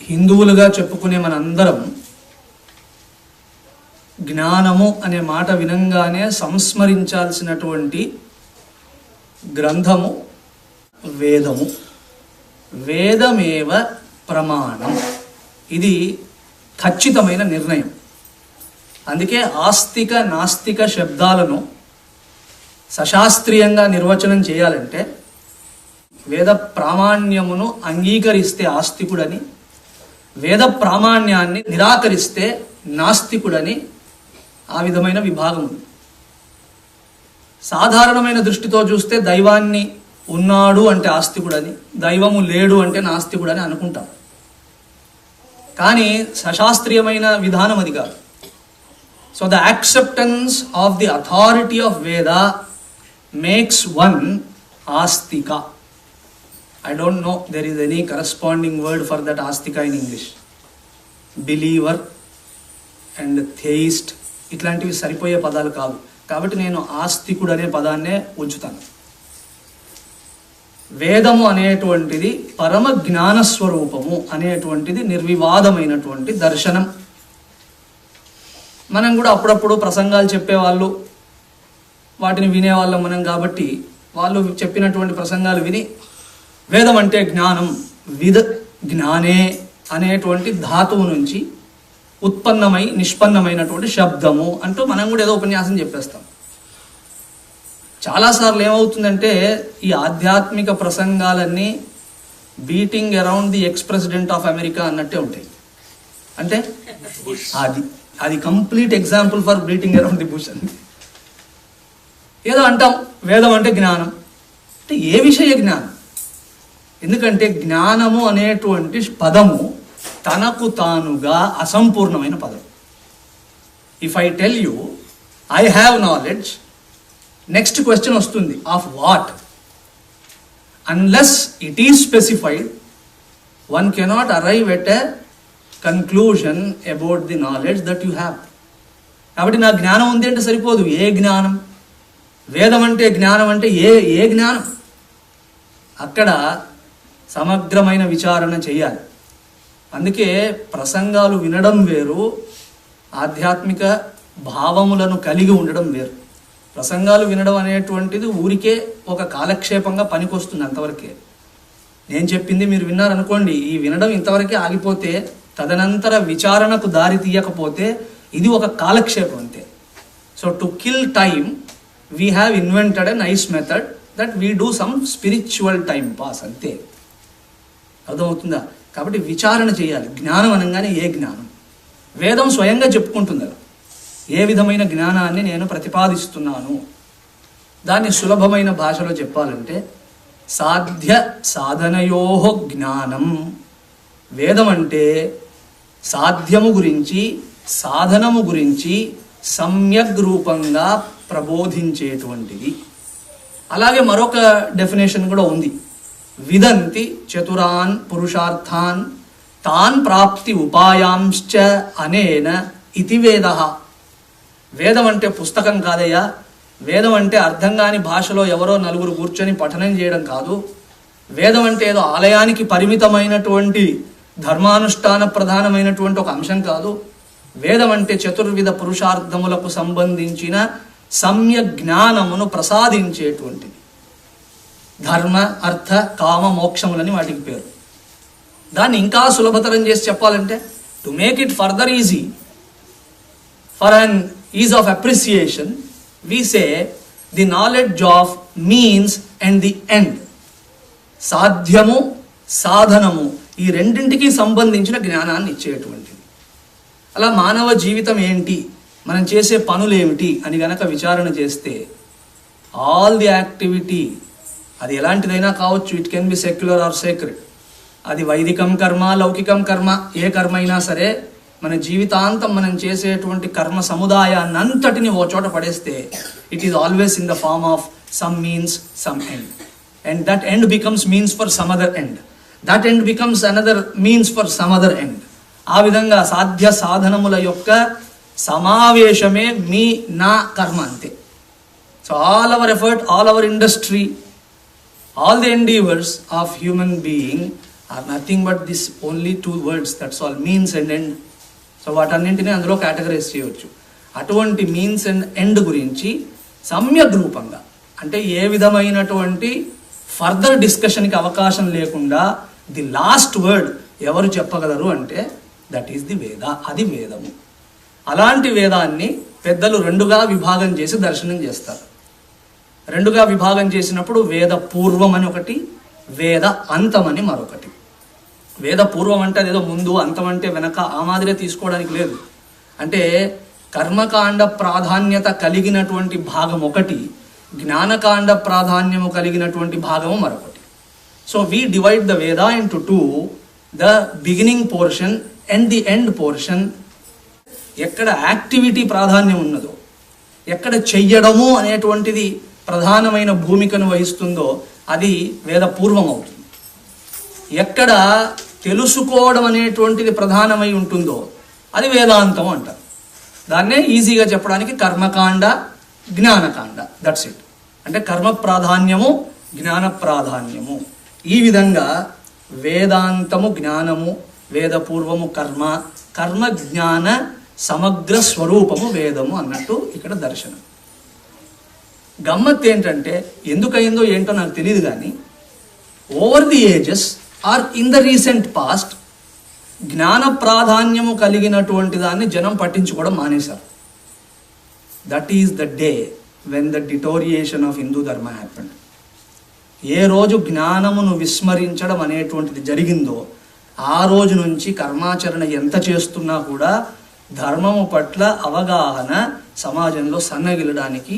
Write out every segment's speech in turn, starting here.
హిందువులుగా చెప్పుకునే మనందరం జ్ఞానము అనే మాట వినంగానే సంస్మరించాల్సినటువంటి గ్రంథము వేదము. వేదమేవ ప్రమాణం, ఇది ఖచ్చితమైన నిర్ణయం. అందుకే ఆస్తిక నాస్తిక శబ్దాలను సశాస్త్రీయంగా నిర్వచనం చేయాలంటే వేద ప్రామాణ్యమును అంగీకరిస్తే ఆస్తికుడని, వేద ప్రామాణ్యాన్ని నిరాకరిస్తే నాస్తికుడని ఆ విధమైన విభాగం ఉంది. సాధారణమైన దృష్టితో చూస్తే దైవాన్ని ఉన్నాడు అంటే ఆస్తికుడని, దైవము లేడు అంటే నాస్తికుడని అనుకుంటాం. కానీ సశాస్త్రీయమైన విధానం అది కాదు. So the acceptance of the authority of Veda makes one astika. I don't know there is any corresponding word for that astika in English. Believer and theist ఇట్లాంటివి సరిపోయే పదాలు కాదు. కాబట్టి నేను ఆస్తికుడు అనే పదాన్నే ఉంచుతాను. వేదము అనేటువంటిది పరమ జ్ఞానస్వరూపము అనేటువంటిది నిర్వివాదమైనటువంటి దర్శనం. మనం కూడా అప్పుడప్పుడు ప్రసంగాలు చెప్పేవాళ్ళు, వాటిని వినేవాళ్ళం మనం. కాబట్టి వాళ్ళు చెప్పినటువంటి ప్రసంగాలు విని వేదం అంటే జ్ఞానం, విద్ జ్ఞానే అనేటువంటి ధాతువు నుంచి ఉత్పన్నమై నిష్పన్నమైనటువంటి శబ్దము అంటూ మనం కూడా ఏదో ఉపన్యాసం చెప్పేస్తాం. చాలాసార్లు ఏమవుతుందంటే ఈ ఆధ్యాత్మిక ప్రసంగాలన్నీ beating around the ex president of America అన్నట్టే ఉంటాయి. అంటే అది complete example for beating around the bush అని ఏదో అంటాం. వేదం అంటే జ్ఞానం అంటే ఏ విషయ జ్ఞానం? ఎందుకంటే జ్ఞానము అనేటువంటి పదము తనకు తానుగా అసంపూర్ణమైన పదం. If I tell you I have knowledge, next question వస్తుంది of what. Unless it is specified one cannot arrive at a conclusion about the knowledge that you have. కాబట్టి నా జ్ఞానం ఉంది అంటే సరిపోదు. ఏ జ్ఞానం? వేదం అంటే జ్ఞానం అంటే ఏ జ్ఞానం? అక్కడ సమగ్రమైన విచారణ చేయాలి. అందుకే ప్రసంగాలు వినడం వేరు, ఆధ్యాత్మిక భావములను కలిగి ఉండడం వేరు. ప్రసంగాలు వినడం అనేటువంటిది ఊరికే ఒక కాలక్షేపంగా పనికొస్తుంది, అంతవరకే. నేను చెప్పింది మీరు విన్నారనుకోండి, ఈ వినడం ఇంతవరకే ఆగిపోతే, తదనంతర విచారణకు దారి తీయకపోతే ఇది ఒక కాలక్షేపం అంతే. So to kill time we have invented a nice method that we do some spiritual time pass, అంతే. అర్థమవుతుందా? కాబట్టి విచారణ చేయాలి. జ్ఞానం అనగానే ఏ జ్ఞానం? వేదం స్వయంగా చెప్పుకుంటుంది ఏ విధమైన జ్ఞానాన్ని నేను ప్రతిపాదిస్తున్నాను. దాన్ని సులభమైన భాషలో చెప్పాలంటే సాధ్య సాధనయోః జ్ఞానం. వేదం అంటే సాధ్యము గురించి, సాధనము గురించి సమ్యక్ రూపంగా ప్రబోధించేటువంటిది. అలాగే మరొక డెఫినేషన్ కూడా ఉంది. విదంతి చతురాన్ పురుషార్థాన్ తాన్ ప్రాప్తి ఉపాయాంశ్చ అనేన ఇతి వేద. వేదం అంటే పుస్తకం కాదయ్యా. వేదం అంటే అర్థం కాని భాషలో ఎవరో నలుగురు కూర్చొని పఠనం చేయడం కాదు. వేదం అంటే ఏదో ఆలయానికి పరిమితమైనటువంటి ధర్మానుష్ఠాన ప్రధానమైనటువంటి ఒక అంశం కాదు. వేదం అంటే చతుర్విధ పురుషార్థములకు సంబంధించిన సమ్య జ్ఞానమును ప్రసాదించేటువంటిది. ధర్మ అర్థ కామ మోక్షములని వాటికి పేరు. దాన్ని ఇంకా సులభతరం చేసి చెప్పాలంటే, to make it further easy for an is of appreciation, we say the knowledge of means and the end. సాధ్యము సాధనము ఈ రెండింటికి సంబంధించిన జ్ఞానాన్ని ఇచ్చేటువంటిది. అలా మానవ జీవితం ఏంటి, మనం చేసే పనులు ఏమిటి అని గనక విచారణ చేస్తే ఆల్ ది యాక్టివిటీ, అది ఎలాంటిదైనా కావచ్చు, it can be secular or sacred, అది వైదికం కర్మ లౌకికం కర్మ, ఏ కర్మ అయినా సరే మన జీవితాంతం మనం చేసేటువంటి కర్మ సముదాయాన్ని అంతటిని ఓ చోట పడేస్తే it is always in the form of some means some end, and that end becomes means for some other end, that end becomes another means for some other end. ఆ విధంగా సాధ్య సాధనముల యొక్క సమావేశమే మీ నా కర్మ, అంతే. So all our effort, all our industry, all the endeavors of human being are nothing but this only 2 words, that's all, means and end. So వాటన్నింటినీ అందులో categorise చేయవచ్చు. అటువంటి మీన్స్ అండ్ ఎండ్ గురించి సమ్యక్ రూపంగా, అంటే ఏ విధమైనటువంటి ఫర్దర్ డిస్కషన్కి అవకాశం లేకుండా ది లాస్ట్ వర్డ్ ఎవరు చెప్పగలరు అంటే దట్ ఈస్ ది వేద, అది వేదము. అలాంటి వేదాన్ని పెద్దలు 2గా విభాగం చేసి దర్శనం చేస్తారు. 2గా విభాగం చేసినప్పుడు వేద పూర్వం అని ఒకటి, వేద అంతం అని మరొకటి. వేద పూర్వం అంటే అదేదో ముందు, అంతం అంటే వెనక, ఆ మాదిరే తీసుకోవడానికి లేదు. అంటే కర్మకాండ ప్రాధాన్యత కలిగినటువంటి భాగం ఒకటి, జ్ఞానకాండ ప్రాధాన్యము కలిగినటువంటి భాగము మరొకటి. సో వీ డివైడ్ ద వేద into 2, the beginning portion and the end portion. ఎక్కడ యాక్టివిటీ ప్రాధాన్యం ఉన్నదో, ఎక్కడ చెయ్యడము అనేటువంటిది ప్రధానమైన భూమికను వహిస్తుందో అది వేద పూర్వం అవుతుంది. ఎక్కడ తెలుసుకోవడం అనేటువంటిది ప్రధానమై ఉంటుందో అది వేదాంతం అంటారు. దాన్నే ఈజీగా చెప్పడానికి కర్మకాండ, జ్ఞానకాండ, దట్స్ ఇట్. అంటే కర్మ ప్రాధాన్యము, జ్ఞాన ప్రాధాన్యము. ఈ విధంగా వేదాంతము జ్ఞానము, వేదపూర్వము కర్మ, కర్మ జ్ఞాన సమగ్ర స్వరూపము వేదము అన్నట్టు ఇక్కడ దర్శనం. గమ్మత్ ఏంటంటే, ఎందుకయిందో ఏంటో నాకు తెలియదు కానీ over the ages or in the recent past జ్ఞాన ప్రాధాన్యము కలిగినటువంటి దాన్ని జనం పట్టించుకోవడం మానేశారు. That is the day when the deterioration of Hindu dharma happened. ఏ రోజు జ్ఞానమును విస్మరించడం అనేటువంటిది జరిగిందో ఆ రోజు నుంచి కర్మాచరణ ఎంత చేస్తున్నా కూడా ధర్మము పట్ల అవగాహన సమాజంలో సన్నగిల్లడానికి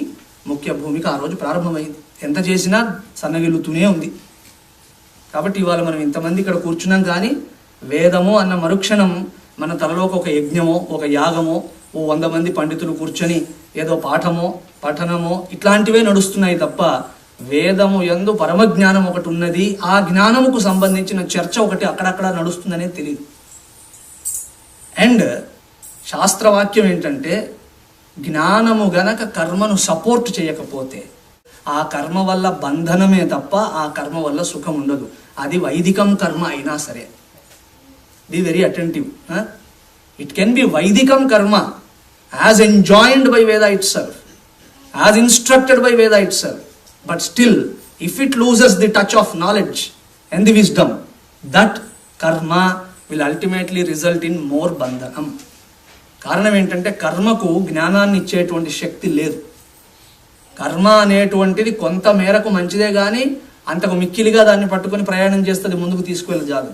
ముఖ్య భూమిక ఆ రోజు ప్రారంభమైంది. ఎంత చేసినా సన్నగిల్లుతూనే ఉంది. కాబట్టి ఇవాళ మనం ఇంతమంది ఇక్కడ కూర్చున్నాం కానీ వేదము అన్న మరుక్షణం మన తలలోకి ఒక యజ్ఞమో, ఒక యాగమో, 100 మంది పండితులు కూర్చొని ఏదో పాఠమో, పఠనమో ఇట్లాంటివే నడుస్తున్నాయి తప్ప వేదము యందు పరమజ్ఞానం ఒకటి ఉన్నది, ఆ జ్ఞానముకు సంబంధించిన చర్చ ఒకటి అక్కడక్కడ నడుస్తుందనేది తెలియదు. అండ్ శాస్త్రవాక్యం ఏంటంటే, జ్ఞానము గనక కర్మను సపోర్ట్ చేయకపోతే ఆ కర్మ వల్ల బంధనమే తప్ప ఆ కర్మ వల్ల సుఖం ఉండదు. అది వైదికం కర్మ అయినా సరే. Be very attentive. It can be వైదికం కర్మ as enjoined by Veda itself, as instructed by Veda itself. But still, if it loses the touch of knowledge and the wisdom, that karma will ultimately result in more bandhanam. కారణం ఏంటంటే కర్మకు జ్ఞానాన్ని ఇచ్చేటువంటి శక్తి లేదు. కర్మ అనేటువంటిది కొంత మేరకు మంచిదే కానీ అంతకు మిక్కిలిగా దాన్ని పట్టుకొని ప్రయాణం చేస్తుంది, ముందుకు తీసుకువెళ్ళజాదు.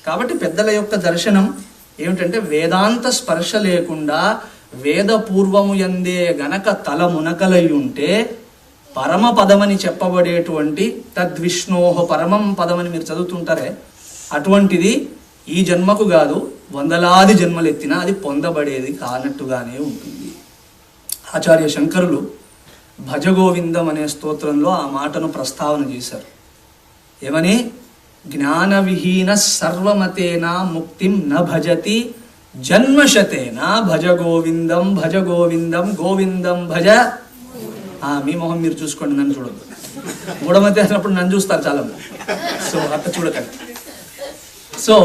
కాబట్టి పెద్దల యొక్క దర్శనం ఏమిటంటే వేదాంత స్పర్శ లేకుండా వేద పూర్వము యందే గనక తల మునకలై ఉంటే పరమ పదమని చెప్పబడేటువంటి తద్విష్ణోహ పరమం పదమని మీరు చదువుతుంటారే, అటువంటిది ఈ జన్మకు కాదు వందలాది జన్మలు ఎత్తినా అది పొందబడేది కానట్టుగానే ఉంటుంది. ఆచార్య శంకరులు భజగోవిందం అనే స్తోత్రంలో ఆ మాటను ప్రస్తావన చేశారు. ఏమని? జ్ఞాన విహీన సర్వమతేన ముక్తిం న భజతి జన్మశతేన భజగోవిందం భజగోవిందం గోవిందం భజ. మీ మొహం మీరు చూసుకోండి, నన్ను చూడద్దు. మూఢమతి అన్నప్పుడు నన్ను చూస్తారు చాలా మంది. సో అట్లా చూడకండి. సో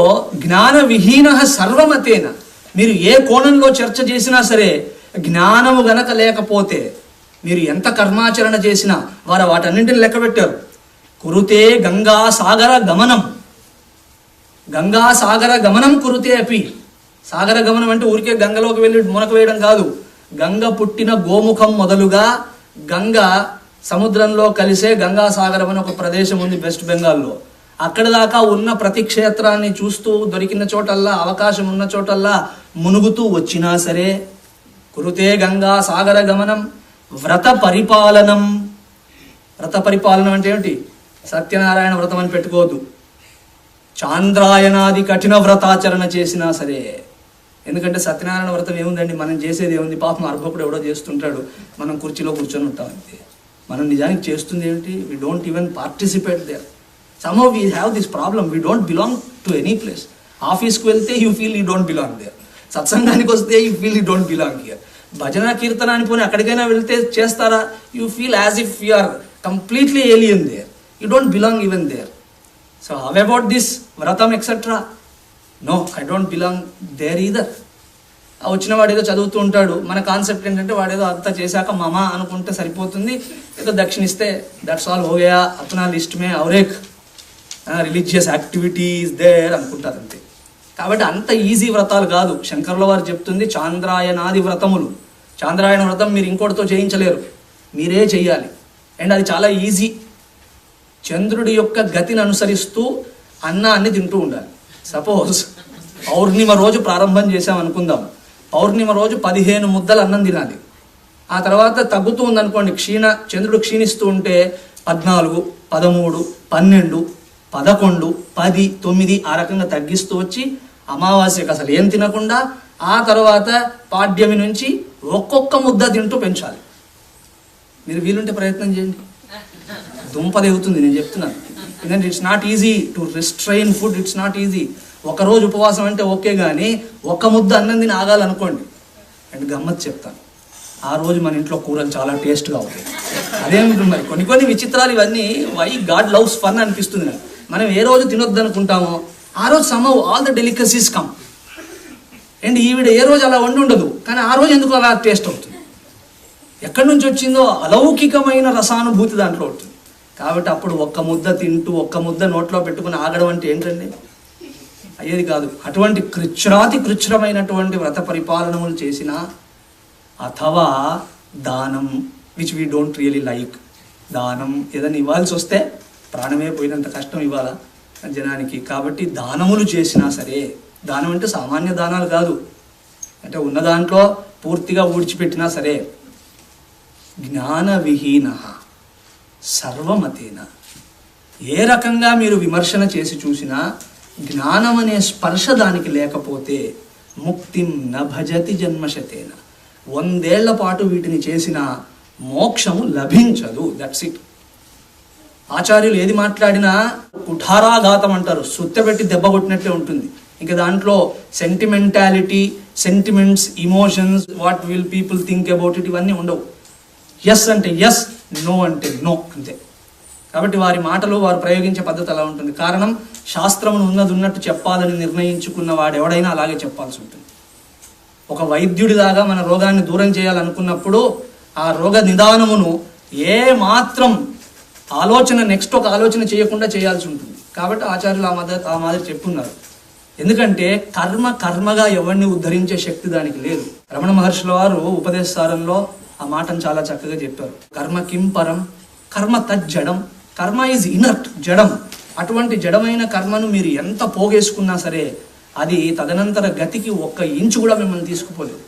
జ్ఞాన విహీన సర్వమతేన, మీరు ఏ కోణంలో చర్చ చేసినా సరే జ్ఞానము గనక లేకపోతే మీరు ఎంత కర్మాచరణ చేసినా వారు వాటన్నింటిని లెక్క పెట్టారు. కురుతే గంగా సాగర గమనం, గంగా సాగర గమనం కురుతే అపి. సాగర గమనం అంటే ఊరికే గంగలోకి వెళ్ళి మునక వేయడం కాదు. గంగ పుట్టిన గోముఖం మొదలుగా గంగ సముద్రంలో కలిసే గంగాసాగరం అని ఒక ప్రదేశం ఉంది వెస్ట్ బెంగాల్లో. అక్కడ దాకా ఉన్న ప్రతి క్షేత్రాన్ని చూస్తూ దొరికిన చోటల్లా, అవకాశం ఉన్న చోటల్లా మునుగుతూ వచ్చినా సరే కురుతే గంగా సాగర గమనం. వ్రత పరిపాలనం. వ్రత పరిపాలనం అంటే ఏమిటి? సత్యనారాయణ వ్రతం అని పెట్టుకోవద్దు. చాంద్రాయణాది కఠిన వ్రతాచరణ చేసినా సరే. ఎందుకంటే సత్యనారాయణ వ్రతం ఏముందండి, మనం చేసేది ఏముంది? పాపం అర్భకుడు ఎవడో చేస్తుంటాడు, మనం కుర్చీలో కూర్చొని ఉంటాం అంతే. మనం నిజానికి చేస్తుంది ఏమిటి? We don't even participate there. Somehow we have this problem. We don't belong to any place. ఆఫీస్కి వెళ్తే you feel you don't belong there. సత్సంగానికి వస్తే you feel you don't belong here. భజన కీర్తన అని పోనీ అక్కడికైనా వెళ్తే చేస్తారా? You feel as if you are completely alien there. You don't belong even there. So how about this వ్రతం etcetera? No, I don't belong there either. వచ్చిన వాడు ఏదో చదువుతూ ఉంటాడు. మన కాన్సెప్ట్ ఏంటంటే వాడు ఏదో అంతా చేశాక మమ అనుకుంటే సరిపోతుంది, ఏదో దక్షిణిస్తే దట్స్ ఆల్ హోగయా, అతనా లిస్ట్ మే ఔరేక్ రిలీజియస్ యాక్టివిటీస్ దేర్ అనుకుంటారు అంతే. కాబట్టి అంత ఈజీ వ్రతాలు కాదు. శంకరుల వారు చెప్తుంది చాంద్రాయనాది వ్రతములు. చాంద్రాయణ వ్రతం మీరు ఇంకోటితో చేయించలేరు, మీరే చెయ్యాలి. అండ్ అది చాలా ఈజీ. చంద్రుడి యొక్క గతిని అనుసరిస్తూ అన్నాన్ని తింటూ ఉండాలి. సపోజ్ పౌర్ణిమ రోజు ప్రారంభం చేసాం అనుకుందాం. పౌర్ణిమ రోజు 15 ముద్దలు అన్నం తినాలి. ఆ తర్వాత తగ్గుతూ ఉందనుకోండి, చంద్రుడు క్షీణిస్తూ ఉంటే 14, 13, 12, 11, 10, 9 ఆ రకంగా తగ్గిస్తూ వచ్చి అమావాస్యకు అసలు ఏం తినకుండా ఆ తర్వాత పాడ్యమి నుంచి ఒక్కొక్క ముద్ద తింటూ పెంచాలి. మీరు వీలుంటే ప్రయత్నం చేయండి, దుంపదెగుతుంది నేను చెప్తున్నాను. ఎందుకంటే it's not easy to restrain food, it's not easy. ఒకరోజు ఉపవాసం అంటే ఓకే, కానీ ఒక్క ముద్ద అన్నం తిని ఆగాలనుకోండి. అండ్ గమ్మత్ చెప్తాను, ఆ రోజు మన ఇంట్లో కూరలు చాలా టేస్ట్గా ఉంటాయి. అదేమిటి మరి కొన్ని విచిత్రాలు ఇవన్నీ. వై గాడ్ లవ్స్ ఫన్ అనిపిస్తుంది నాకు. మనం ఏ రోజు తినొద్దు అనుకుంటామో ఆ రోజు somehow all the delicacies come. And ఈవిడ ఏ రోజు అలా వండి ఉండదు, కానీ ఆ రోజు ఎందుకు అలా టేస్ట్ అవుతుంది. ఎక్కడి నుంచి వచ్చిందో అలౌకికమైన రసానుభూతి దాంట్లో ఉంటుంది. కాబట్టి అప్పుడు ఒక్క ముద్ద తింటూ ఒక్క ముద్ద నోట్లో పెట్టుకుని ఆగడం అంటే ఏంటండి? అయ్యేది కాదు. అటువంటి కృచ్ఛ్రమైనటువంటి వ్రత పరిపాలనములు చేసిన, అథవా దానం which we don't really like, దానం ఏదైనా ఇవ్వాల్సి వస్తే ప్రాణమే పోయినంత కష్టం ఇవ్వాలా జనానికి. కాబట్టి దానములు చేసినా సరే, దానం అంటే సామాన్య దానాలు కాదు, అంటే ఉన్న దాంట్లో పూర్తిగా ఊడ్చిపెట్టినా సరే, జ్ఞాన విహీన సర్వమతేన, ఏ రకంగా మీరు విమర్శన చేసి చూసినా జ్ఞానం అనే స్పర్శ దానికి లేకపోతే ముక్తిం నభజతి జన్మశతేన, 100 ఏళ్ల పాటు వీటిని చేసిన మోక్షము లభించదు. That's it. ఆచార్యులు ఏది మాట్లాడినా కుఠారాఘాతం అంటారు, సుత్తెపెట్టి దెబ్బ కొట్టినట్లే ఉంటుంది. ఇంకా దాంట్లో sentiments, emotions, what will people think about it, ఇవన్నీ ఉండవు. ఎస్ అంటే ఎస్, నో అంటే నో, అంతే. కాబట్టి వారి మాటలు, వారు ప్రయోగించే పద్ధతి అలా ఉంటుంది. కారణం, శాస్త్రమును ఉన్నట్టు చెప్పాలని నిర్ణయించుకున్న వాడు ఎవడైనా అలాగే చెప్పాల్సి ఉంటుంది. ఒక వైద్యుడిలాగా మన రోగాన్ని దూరం చేయాలనుకున్నప్పుడు ఆ రోగ నిదానమును ఏ మాత్రం నెక్స్ట్ ఒక ఆలోచన చేయకుండా చేయాల్సి ఉంటుంది. కాబట్టి ఆచార్యులు ఆ మాదిరి చెప్పున్నారు. ఎందుకంటే కర్మగా ఎవరిని ఉద్ధరించే శక్తి దానికి లేదు. రమణ మహర్షుల వారు ఉపదేశసారంలో ఆ మాటను చాలా చక్కగా చెప్పారు. కర్మ కిం పరం, కర్మ తజ్జడం, కర్మ ఈజ్ ఇనర్ట్, జడం. అటువంటి జడమైన కర్మను మీరు ఎంత పోగేసుకున్నా సరే అది తదనంతర గతికి 1 ఇంచు కూడా మిమ్మల్ని తీసుకుపోలేదు.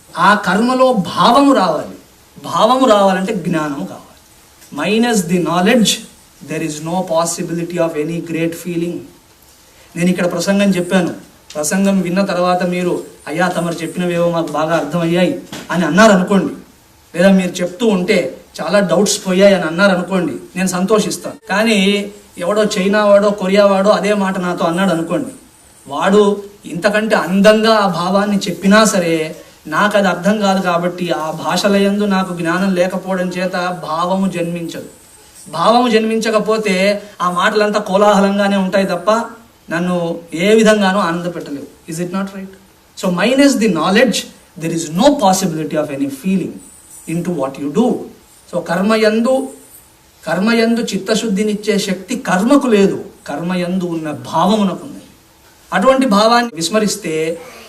ఆ కర్మలో భావము రావాలి. భావము రావాలంటే జ్ఞానము కావాలి. Minus the knowledge there is no possibility of any great feeling. నేను ఇక్కడ ప్రసంగం చెప్పాను, ప్రసంగం విన్న తర్వాత మీరు అయ్యా తమరు చెప్పినవేవో మాకు బాగా అర్థమయ్యాయి అని అన్నారు అనుకోండి, లేదా మీరు చెప్తూ ఉంటే చాలా డౌట్స్ పోయాయి అని అన్నారు అనుకోండి, నేను సంతోషిస్తాను. కానీ ఎవడో చైనా వాడో కొరియా వాడో అదే మాట నాతో అన్నాడు అనుకోండి, వాడు ఇంతకంటే అందంగా ఆ భావాన్ని చెప్పినా సరే నాకు అది అర్థం కాదు. కాబట్టి ఆ భాషల యందు నాకు జ్ఞానం లేకపోవడం చేత భావము జన్మించదు. భావము జన్మించకపోతే ఆ మాటలంతా కోలాహలంగానే ఉంటాయి తప్ప నన్ను ఏ విధంగానూ ఆనంద పెట్టలేవు. Is it not right? So minus the knowledge there is no possibility of any feeling into what you do. So కర్మయందు చిత్తశుద్ధినిచ్చే శక్తి కర్మకు లేదు, కర్మయందు ఉన్న భావమునకు ఉంది. అటువంటి భావాన్ని విస్మరిస్తే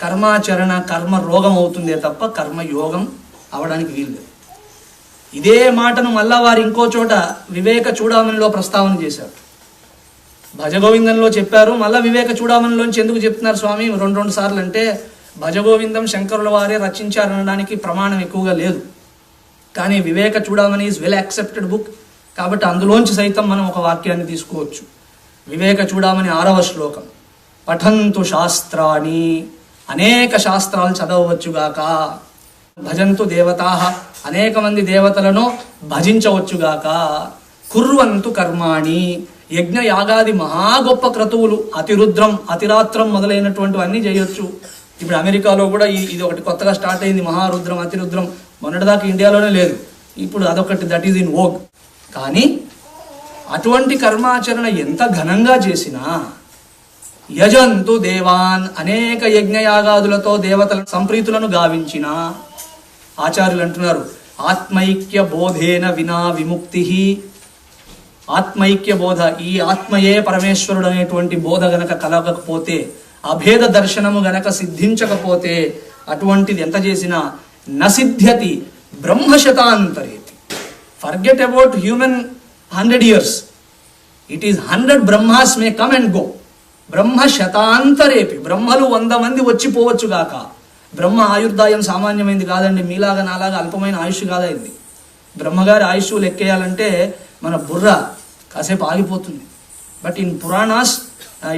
కర్మాచరణ కర్మ రోగం అవుతుందే తప్ప కర్మయోగం అవడానికి వీల్లేదు. ఇదే మాటను మళ్ళా వారు ఇంకో చోట వివేక చూడామణిలో ప్రస్తావన చేశారు. భజగోవిందంలో చెప్పారు, మళ్ళా వివేక చూడామణిలోంచి ఎందుకు చెప్తున్నారు స్వామి 2 సార్లు అంటే, భజగోవిందం శంకరుల వారే రచించారనడానికి ప్రమాణం ఎక్కువగా లేదు. కానీ వివేక Chudamani is well accepted book, కాబట్టి అందులోంచి సైతం మనం ఒక వాక్యాన్ని తీసుకోవచ్చు. వివేక చూడామణి 6వ శ్లోకం, పఠంతు శాస్త్రాన్ని, అనేక శాస్త్రాలు చదవవచ్చుగాక, భజంతు దేవతాః, అనేక మంది దేవతలను భజించవచ్చుగాక, కుర్వంతు కర్మాణి, యజ్ఞ యాగాది మహా గొప్ప క్రతువులు, అతిరుద్రం అతిరాత్రం మొదలైనటువంటివన్నీ చేయొచ్చు. ఇప్పుడు అమెరికాలో కూడా ఇది ఒకటి కొత్తగా స్టార్ట్ అయింది, మహారుద్రం అతిరుద్రం. మొన్నటిదాకా ఇండియాలోనే లేదు, ఇప్పుడు అదొకటి, దట్ ఈజ్ ఇన్ వోగ్. కానీ అటువంటి కర్మాచరణ ఎంత ఘనంగా చేసినా, యజంతు దేవాన్, అనేక యజ్ఞయాగాదులతో దేవతల సంప్రీతులను గావించిన ఆచార్యులు అంటున్నారు, ఆత్మైక్య బోధేన వినా విముక్తి. ఆత్మైక్య బోధ, ఈ ఆత్మయే పరమేశ్వరుడు అనేటువంటి బోధ గనక కలగకపోతే, అభేద దర్శనము గనక సిద్ధించకపోతే, అటువంటిది ఎంత చేసినా నసిద్ధ్యతి బ్రహ్మశతాంతరేతి. Forget about human 100 years. It is 100 Brahmas may come and go. బ్రహ్మ శతాంతరేపి, బ్రహ్మలు 100 మంది వచ్చిపోవచ్చు గాక. బ్రహ్మ ఆయుర్దాయం సామాన్యమైంది కాదండి, మీలాగా నాలాగా అల్పమైన ఆయుష్ కాదైంది. బ్రహ్మగారి ఆయుష్ లెక్కేయాలంటే మన బుర్ర కాసేపు ఆగిపోతుంది. But in Puranas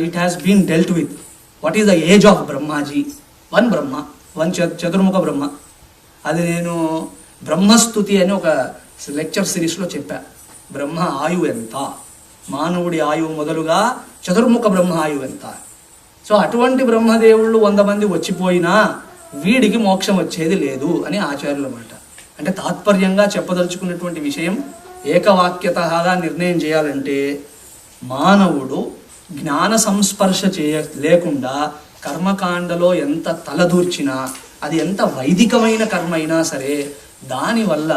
it has been dealt with. What is the age of Brahmaji? 1 Brahma, 1 చతుర్ముఖ బ్రహ్మ. అది నేను బ్రహ్మస్తుతి అని ఒక లెక్చర్ సిరీస్లో చెప్పా. బ్రహ్మ ఆయువు ఎంత, మానవుడి ఆయువు మొదలుగా చతుర్ముఖ బ్రహ్మ ఆయువు ఎంత. సో అటువంటి బ్రహ్మదేవుళ్ళు 100 మంది వచ్చిపోయినా వీడికి మోక్షం వచ్చేది లేదు అని ఆచార్యుల మాట. అంటే తాత్పర్యంగా చెప్పదలుచుకున్నటువంటి విషయం, ఏకవాక్యతగా నిర్ణయం చేయాలంటే మానవుడు జ్ఞాన సంస్పర్శ లేకుండా కర్మకాండలో ఎంత తలదూర్చినా, అది ఎంత వైదికమైన కర్మ అయినా సరే, దానివల్ల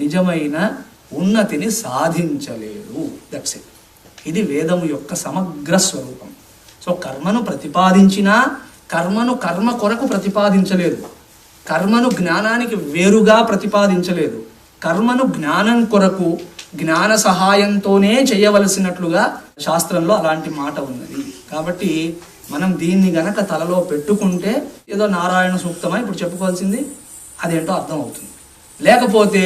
నిజమైన ఉన్నతిని సాధించలేడు. That's it. ఇది వేదము యొక్క సమగ్ర స్వరూపం. సో కర్మను ప్రతిపాదించినా కర్మను కర్మ కొరకు ప్రతిపాదించలేదు, కర్మను జ్ఞానానికి వేరుగా ప్రతిపాదించలేదు, కర్మను జ్ఞానం కొరకు జ్ఞాన సహాయంతోనే చేయవలసినట్లుగా శాస్త్రంలో అలాంటి మాట ఉన్నది. కాబట్టి మనం దీన్ని గనక తలలో పెట్టుకుంటే ఏదో నారాయణ సూక్తమా ఇప్పుడు చెప్పుకోవాల్సింది అదేంటో అర్థం అవుతుంది. లేకపోతే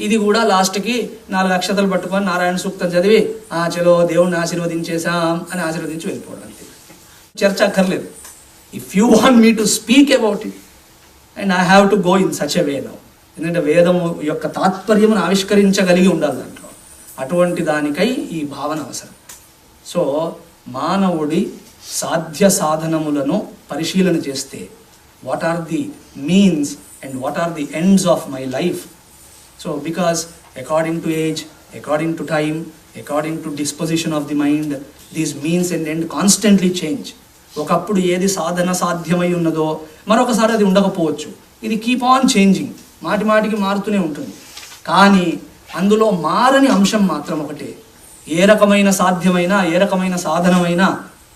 ఇది కూడా లాస్ట్కి 4 అక్షతలు పట్టుకొని నారాయణ సూక్తం చదివి చలో దేవుణ్ణి ఆశీర్వదించేశాం అని ఆశీర్వదించి వెళ్ళిపోవడం అంతే. చర్చ అక్కర్లేదు. If you want me to speak about it and I have to go in such a way now. ఎందుకంటే వేదము యొక్క తాత్పర్యమును ఆవిష్కరించగలిగి ఉండాలి దాంట్లో. అటువంటి దానికై ఈ భావన అవసరం. సో మానవుడి సాధ్య సాధనములను పరిశీలన చేస్తే, what are the means and what are the ends of my life? So because according to age, according to time, according to disposition of the mind, these means and end constantly change. ఒకప్పుడు ఏది సాధన సాధ్యమై ఉన్నదో మరొకసారి అది ఉండకపోవచ్చు. ఇది keep on changing, మాటి మాటికి మారుతూనే ఉంటుంది. కానీ అందులో మారని అంశం మాత్రం ఒకటే. ఏ రకమైన సాధ్యమైనా, ఏ రకమైన సాధనమైనా,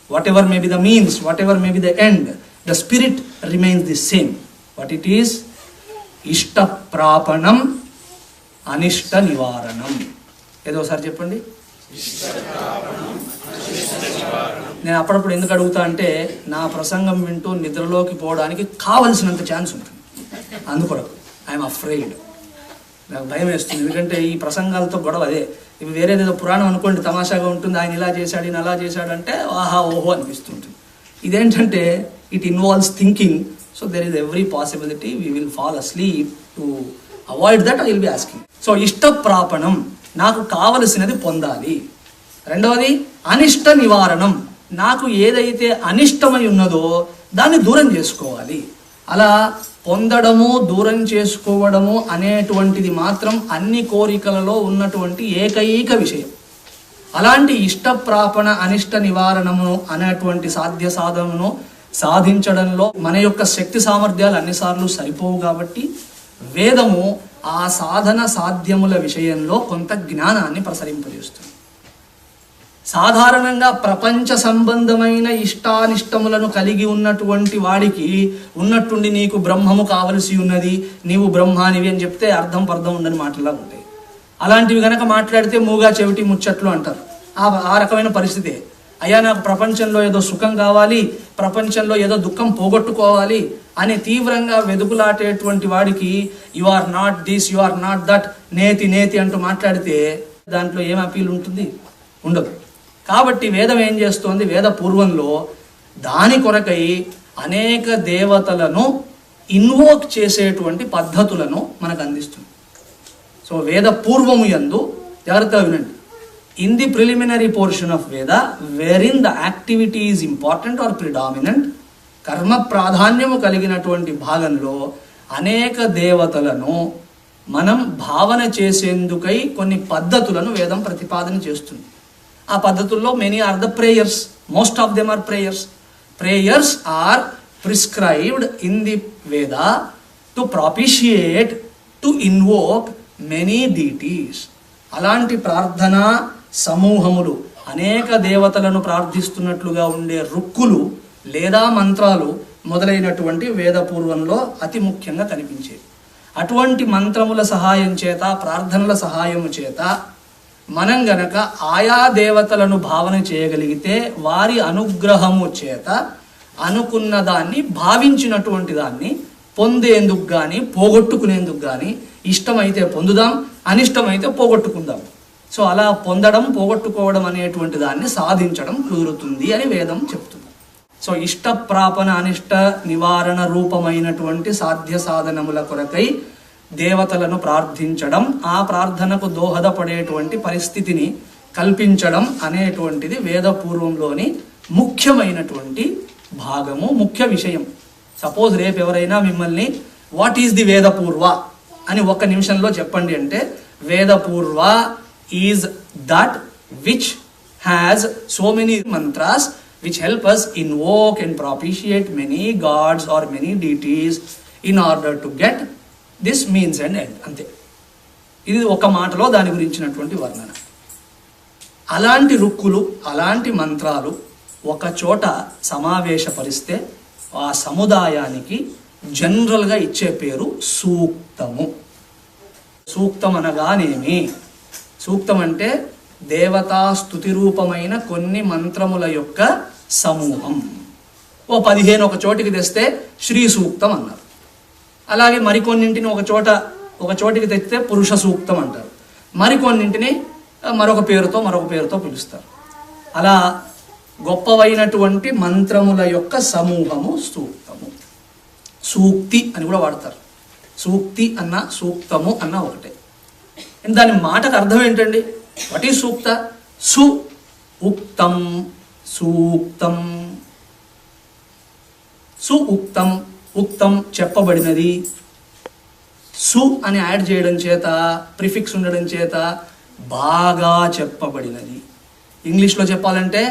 whatever may be the means, whatever may be the end, the spirit remains the same. What it is? ఇష్ట ప్రాపణం, అనిష్ట నివారణం. ఏదోసారి చెప్పండి. నేను అప్పుడప్పుడు ఎందుకు అడుగుతా అంటే, నా ప్రసంగం వింటూ నిద్రలోకి పోవడానికి కావలసినంత ఛాన్స్ ఉంటుంది. అందుకొరకు ఐఎమ్ అఫ్రైడ్, నాకు భయం వేస్తుంది. ఎందుకంటే ఈ ప్రసంగాలతో గొడవ అదే. ఇవి వేరేదేదో పురాణం అనుకోండి, తమాషాగా ఉంటుంది, ఆయన ఇలా చేశాడు, ఈయన అలా చేశాడు అంటే ఆహా ఓహో అనిపిస్తుంటుంది. ఇదేంటంటే it involves thinking. So there is every possibility we will fall asleep. To avoid that I will be asking. So ఇష్ట ప్రాపణం, నాకు కావలసినది పొందాలి. రెండవది అనిష్ట నివారణం, నాకు ఏదైతే అనిష్టమై ఉన్నదో దాన్ని దూరం చేసుకోవాలి. అలా పొందడము, దూరం చేసుకోవడము అనేటువంటిది మాత్రం అన్ని కోరికలలో ఉన్నటువంటి ఏకైక విషయం. అలాంటి ఇష్ట ప్రాపణ, అనిష్ట నివారణము అనేటువంటి సాధ్య సాధనను సాధించడంలో మన యొక్క శక్తి సామర్థ్యాలు అన్నిసార్లు సరిపోవు. కాబట్టి వేదము ఆ సాధన సాధ్యముల విషయంలో కొంత జ్ఞానాన్ని ప్రసరింపజేస్తుంది. సాధారణంగా ప్రపంచ సంబంధమైన ఇష్టానిష్టములను కలిగి ఉన్నటువంటి వాడికి ఉన్నట్టుండి నీకు బ్రహ్మము కావలసి ఉన్నది, నీవు బ్రహ్మానివి అని చెప్తే అర్థం పర్థం ఉండని మాటలా ఉంటాయి. అలాంటివి గనక మాట్లాడితే మూగా చెవిటి ముచ్చట్లు అంటారు. ఆ రకమైన పరిస్థితే. అయ్యా నాకు ప్రపంచంలో ఏదో సుఖం కావాలి, ప్రపంచంలో ఏదో దుఃఖం పోగొట్టుకోవాలి అని తీవ్రంగా వెదుకులాటేటువంటి వాడికి you are not this, you are not that, నేతి నేతి అంటూ మాట్లాడితే దాంట్లో ఏం అపీల్ ఉంటుంది? ఉండదు. కాబట్టి వేదం ఏం చేస్తోంది? వేద పూర్వంలో దాని కొరకై అనేక దేవతలను ఇన్వోక్ చేసేటువంటి పద్ధతులను మనకు అందిస్తుంది. సో వేద పూర్వము యందు, జాగ్రత్తగా వినండి, in the preliminary portion of Veda, wherein the activity is important or predominant, కర్మ ప్రాధాన్యము కలిగినటువంటి భాగంలో అనేక దేవతలను మనం భావన చేసేందుకై కొన్ని పద్ధతులను వేదం ప్రతిపాదన చేస్తుంది. ఆ పద్ధతుల్లో many are the prayers, most of them are prayers. Prayers are prescribed in the Veda to propitiate, to invoke many deities. అలాంటి ప్రార్థనా సమూహములు, అనేక దేవతలను ప్రార్థిస్తున్నట్లుగా ఉండే రుక్కులు లేదా మంత్రాలు మొదలైనటువంటి వేదపూర్వంలో అతి ముఖ్యంగా కనిపించేవి. అటువంటి మంత్రముల సహాయం చేత, ప్రార్థనల సహాయము చేత మనం గనక ఆయా దేవతలను భావన చేయగలిగితే వారి అనుగ్రహము చేత అనుకున్న దాన్ని, భావించినటువంటి దాన్ని పొందేందుకు కానీ పోగొట్టుకునేందుకు కానీ, ఇష్టమైతే పొందుదాం, అనిష్టమైతే పోగొట్టుకుందాం. సో అలా పొందడం, పోగొట్టుకోవడం అనేటువంటి దాన్ని సాధించడం కుదురుతుంది అని వేదం చెప్తుంది. సో ఇష్ట ప్రాపణ, అనిష్ట నివారణ రూపమైనటువంటి సాధ్య సాధనముల కొరకై దేవతలను ప్రార్థించడం, ఆ ప్రార్థనకు దోహదపడేటువంటి పరిస్థితిని కల్పించడం అనేటువంటిది వేదపూర్వంలోని ముఖ్యమైనటువంటి భాగము, ముఖ్య విషయం. సపోజ్ రేపు ఎవరైనా మిమ్మల్ని వాట్ ఈజ్ ది వేదపూర్వ అని 1 నిమిషంలో చెప్పండి అంటే, Vedapurva is that which has so many mantras which help us invoke and propitiate many gods or many deities in order to get this means and end. అంతే. ఇది ఒక మాటలో దాని గురించినటువంటి వర్ణన. అలాంటి రుక్కులు, అలాంటి మంత్రాలు ఒక చోట సమావేశపరిస్తే ఆ సముదాయానికి జనరల్గా ఇచ్చే పేరు సూక్తము. సూక్తం అనగానేమి? సూక్తం అంటే దేవతా స్తుతి రూపమైన కొన్ని మంత్రముల యొక్క సమూహం. 15 ఒక చోటికి తెస్తే శ్రీ సూక్తం అన్నారు. అలాగే మరికొన్నింటిని ఒక చోటికి తెస్తే పురుష సూక్తం అంటారు. మరికొన్నింటిని మరొక పేరుతో పిలుస్తారు. అలా గొప్పవైనటువంటి మంత్రముల యొక్క సమూహము సూక్తము. సూక్తి అని కూడా వాడతారు. సూక్తి అన్న, సూక్తము అన్న ఒకటే. దాని మాటకు అర్థం ఏంటండి? వాట్ ఈజ్ సూక్త? సు ఉక్తం, సూక్తం. సు ఉక్తం, ఉక్తం చెప్పబడినది. సు అని యాడ్ చేయడం చేత, ప్రిఫిక్స్ ఉండడం చేత బాగా చెప్పబడినది. ఇంగ్లీష్లో చెప్పాలంటే